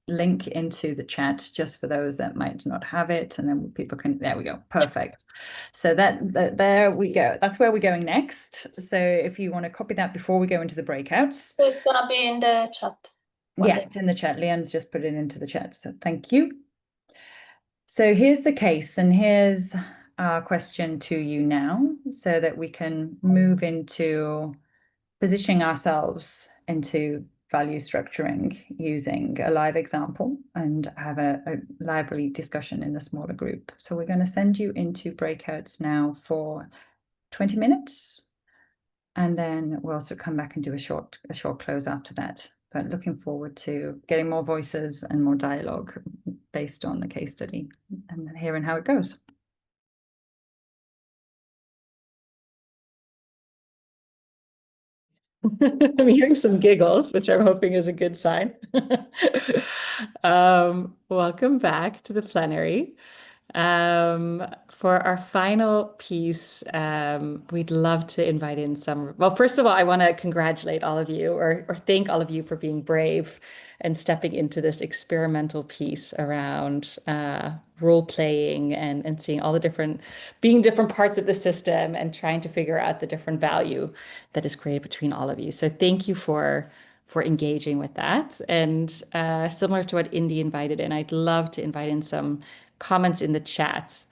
link into the chat just for those that might not have it, and then people can, there we go, perfect. So that there we go, that's where we're going next. So if you want to copy that before we go into the breakouts. So it's gonna be in the chat. Yeah, it's in the chat. Leon's just put it into the chat, so thank you. So here's the case, and here's our question to you now, so that we can move into positioning ourselves into value structuring using a live example and have a lively discussion in the smaller group. So we're going to send you into breakouts now for 20 minutes. And then we'll also come back and do a short close after that. But looking forward to getting more voices and more dialogue based on the case study and hearing how it goes. I'm hearing some giggles, which I'm hoping is a good sign. Welcome back to the plenary. For our final piece, we'd love to invite in some. Well, first of all, I want to congratulate all of you or thank all of you for being brave and stepping into this experimental piece around role playing and seeing all the different parts of the system and trying to figure out the different value that is created between all of you. So thank you for engaging with that. And similar to what Indy invited in, I'd love to invite in some comments in the chats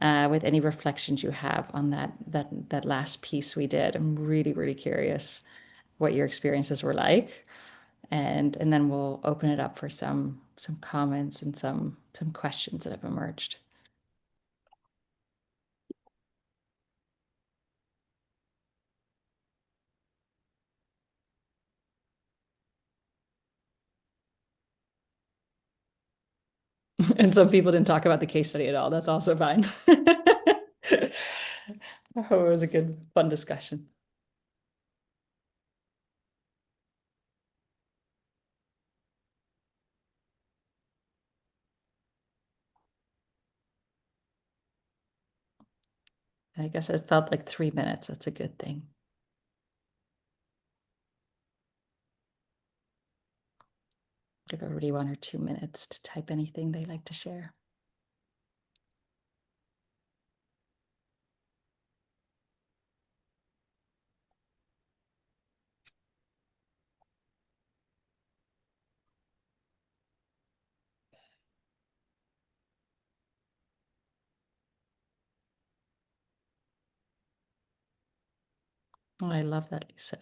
with any reflections you have on that last piece we did. I'm really curious what your experiences were like, and then we'll open it up for some comments and some questions that have emerged. And some people didn't talk about the case study at all. That's also fine. Oh, it was a good, fun discussion. I guess it felt like 3 minutes. That's a good thing. Give everybody 1 or 2 minutes to type anything they like to share. Oh, I love that, Lisa.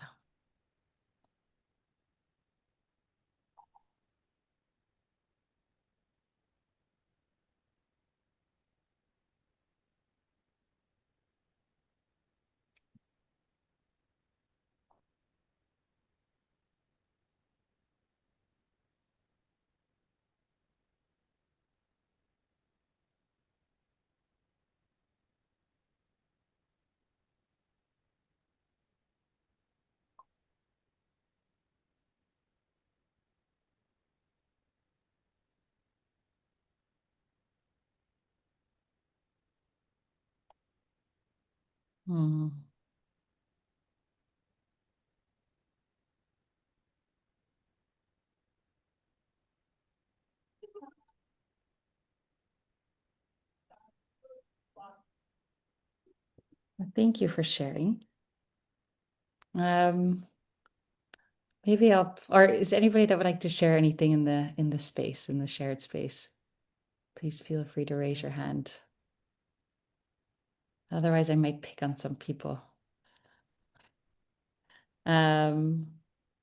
Hmm. Thank you for sharing. Maybe or is anybody that would like to share anything in the space, in the shared space? Please feel free to raise your hand. Otherwise, I might pick on some people. I don't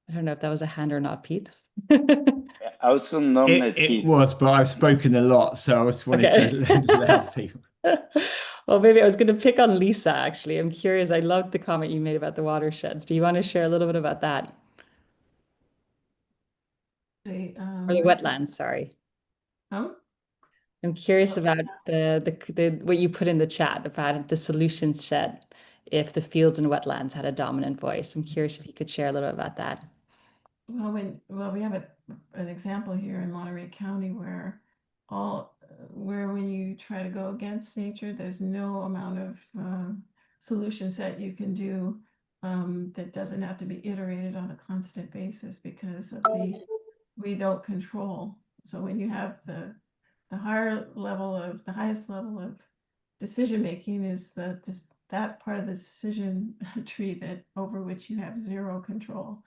know if that was a hand or not, Pete. I was going to nominate Pete. It was, but I've spoken a lot, so I just wanted to let people. Well, maybe I was going to pick on Lisa, actually. I'm curious. I loved the comment you made about the watersheds. Do you want to share a little bit about that? Or the wetlands, sorry. Oh, I'm curious about the what you put in the chat about the solution set if the fields and wetlands had a dominant voice. I'm curious if you could share a little bit about that. well, we have an example here in Monterey County where when you try to go against nature, there's no amount of solution set you can do that doesn't have to be iterated on a constant basis because of we don't control. So when you have the highest level of decision making is that part of the decision tree that over which you have zero control.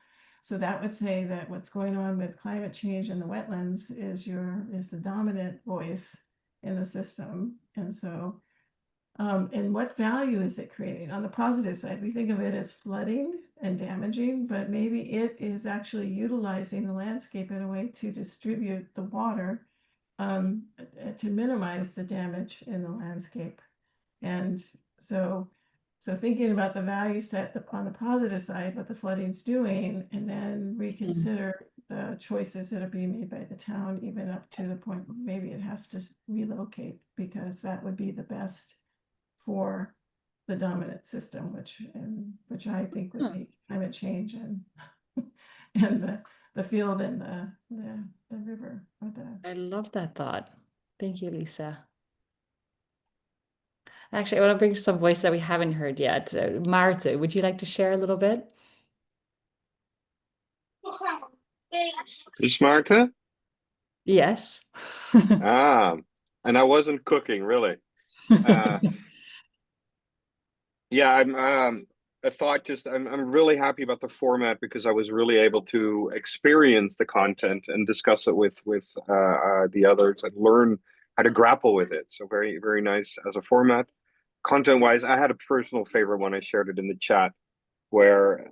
So that would say that what's going on with climate change and the wetlands is the dominant voice in the system. And so, and what value is it creating? On the positive side, we think of it as flooding and damaging, but maybe it is actually utilizing the landscape in a way to distribute the water to minimize the damage in the landscape. And so So thinking about the value set on the positive side, what the flooding's doing, and then reconsider the choices that are being made by the town, even up to the point where maybe it has to relocate, because that would be the best for the dominant system, which I think would be climate change and and the field and the river. I love that thought. Thank you, Lisa. Actually, I want to bring some voice that we haven't heard yet. Marta, would you like to share a little bit? Is Marta? Yes. And I wasn't cooking, really. Yeah, I'm I'm really happy about the format because I was really able to experience the content and discuss it with the others and learn how to grapple with it. So very, very nice as a format. Content-wise, I had a personal favorite one. I shared it in the chat where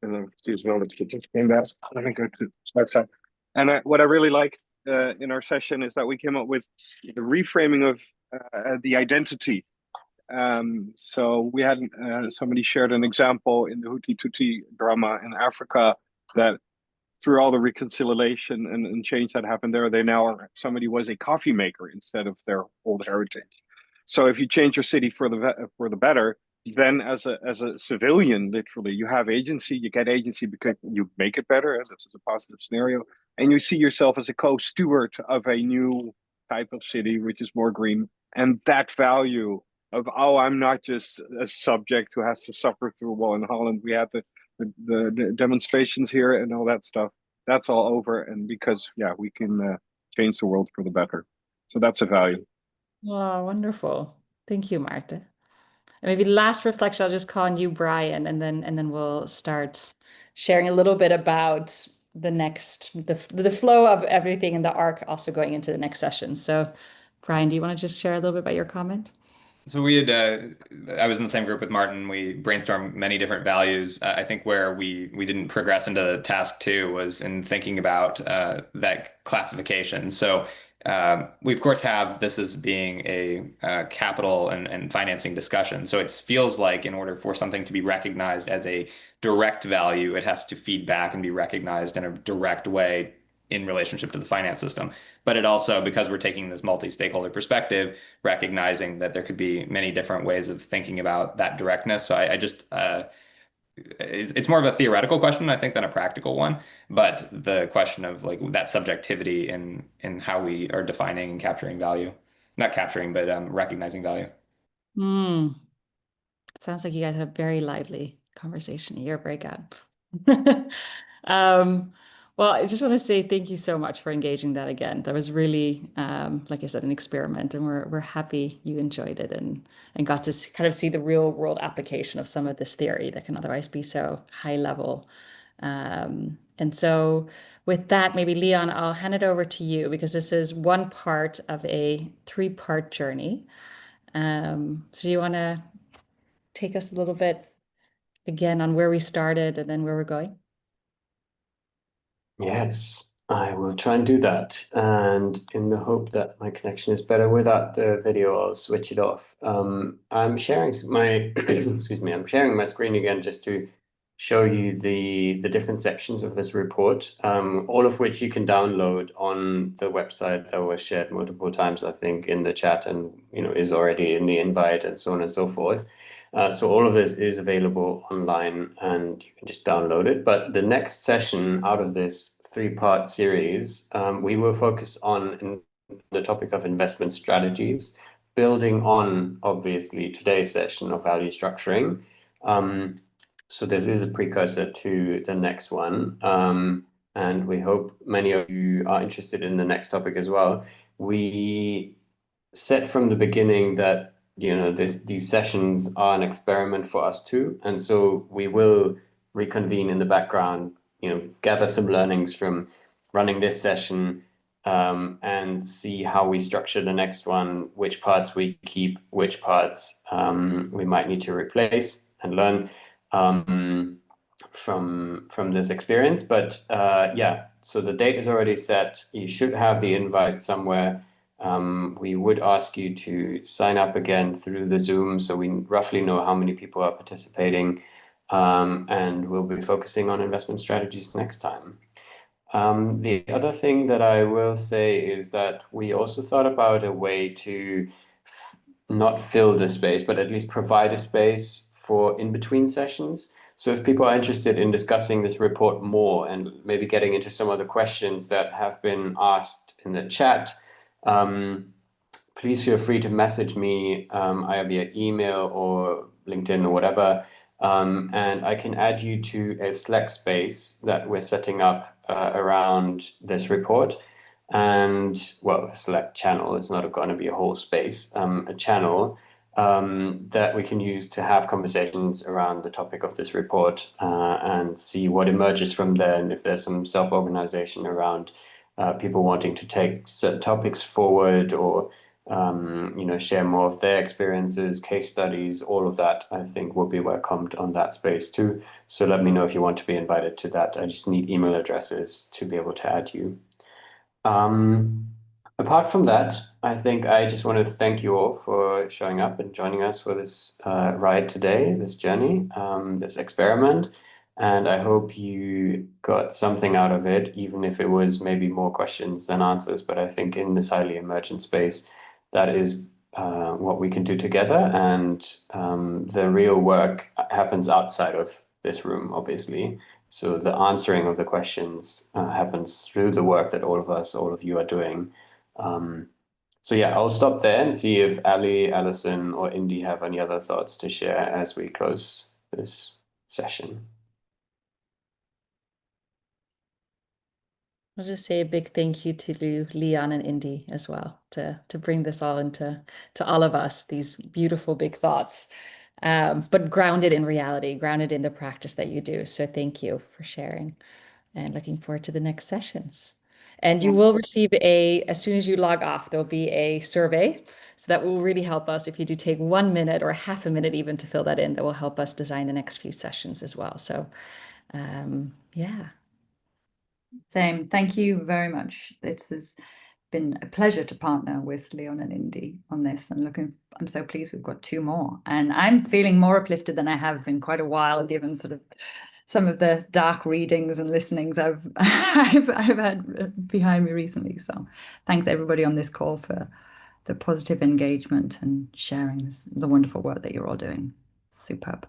excuse me, let's get this came back. Let me go to website. And what I really liked in our session is that we came up with the reframing of the identity. So we had somebody shared an example in the Hutu-Tutsi drama in Africa that through all the reconciliation and change that happened there, they now are, somebody was a coffee maker instead of their old heritage. So if you change your city for the better, then as a civilian, literally, you have agency. You get agency because you make it better. This is a positive scenario, and you see yourself as a co-steward of a new type of city, which is more green. And that value of, oh, I'm not just a subject who has to suffer through a wall in Holland. We had the demonstrations here and all that stuff. That's all over, and because we can change the world for the better. So that's a value. Oh, wonderful. Thank you, Marta. And maybe last reflection, I'll just call on you, Brian, and then we'll start sharing a little bit about the flow of everything in the arc also going into the next session. So Brian, do you want to just share a little bit about your comment? So we had, I was in the same group with Martin. We brainstormed many different values. I think where we didn't progress into task 2 was in thinking about that classification. So we of course have this as being a capital and financing discussion. So it feels like in order for something to be recognized as a direct value, it has to feed back and be recognized in a direct way in relationship to the finance system. But it also, because we're taking this multi-stakeholder perspective, recognizing that there could be many different ways of thinking about that directness. So I just, it's more of a theoretical question, I think, than a practical one. But the question of like that subjectivity in how we are defining and capturing value, not capturing, but recognizing value. It sounds like you guys had a very lively conversation in your breakout. Well, I just want to say thank you so much for engaging that again. That was really, like I said, an experiment, and we're happy you enjoyed it and got to kind of see the real world application of some of this theory that can otherwise be so high level. And so with that, maybe Leon, I'll hand it over to you because this is one part of a 3-part journey. So you want to take us a little bit again on where we started and then where we're going? Yes, I will try and do that. And in the hope that my connection is better without the video, I'll switch it off. I'm sharing my, excuse me, I'm sharing my screen again just to show you the different sections of this report, all of which you can download on the website that was shared multiple times, I think, in the chat and, is already in the invite and so on and so forth. So all of this is available online and you can just download it. But the next session out of this 3-part series, we will focus on the topic of investment strategies, building on, obviously, today's session of value structuring. So this is a precursor to the next one. And we hope many of you are interested in the next topic as well. We said from the beginning that these sessions are an experiment for us too, and so we will reconvene in the background, gather some learnings from running this session, and see how we structure the next one, which parts we keep, which parts we might need to replace and learn from this experience. But so the date is already set. You should have the invite somewhere. we would ask you to sign up again through the Zoom so we roughly know how many people are participating, and we'll be focusing on investment strategies next time. The other thing that I will say is that we also thought about a way to not fill the space, but at least provide a space for in-between sessions. So if people are interested in discussing this report more and maybe getting into some of the questions that have been asked in the chat, please feel free to message me either via email or LinkedIn or whatever, and I can add you to a Slack space that we're setting up around this report. And well, a Slack channel, it's not going to be a whole space, a channel that we can use to have conversations around the topic of this report and see what emerges from there, and if there's some self-organization around people wanting to take certain topics forward or share more of their experiences, case studies, all of that, I think will be welcomed on that space too. So let me know if you want to be invited to that. I just need email addresses to be able to add you. Apart from that, I think I just want to thank you all for showing up and joining us for this ride today, this journey, this experiment. And I hope you got something out of it, even if it was maybe more questions than answers. But I think in this highly emergent space, that is what we can do together. And the real work happens outside of this room, obviously. So the answering of the questions happens through the work that all of you are doing. So yeah, I'll stop there and see if Ali, Alison, or Indy have any other thoughts to share as we close this session. I'll just say a big thank you to Leon and Indy as well to bring this all into all of us, these beautiful big thoughts, but grounded in reality, grounded in the practice that you do. So thank you for sharing, and looking forward to the next sessions. And you will receive as soon as you log off, there'll be a survey. So that will really help us if you do take 1 minute or half a minute even to fill that in. That will help us design the next few sessions as well. So yeah. Same. Thank you very much. This has been a pleasure to partner with Leon and Indy on this, and I'm so pleased we've got 2 more. And I'm feeling more uplifted than I have in quite a while, given sort of some of the dark readings and listenings I've had behind me recently. So thanks everybody on this call for the positive engagement and sharing the wonderful work that you're all doing. Superb.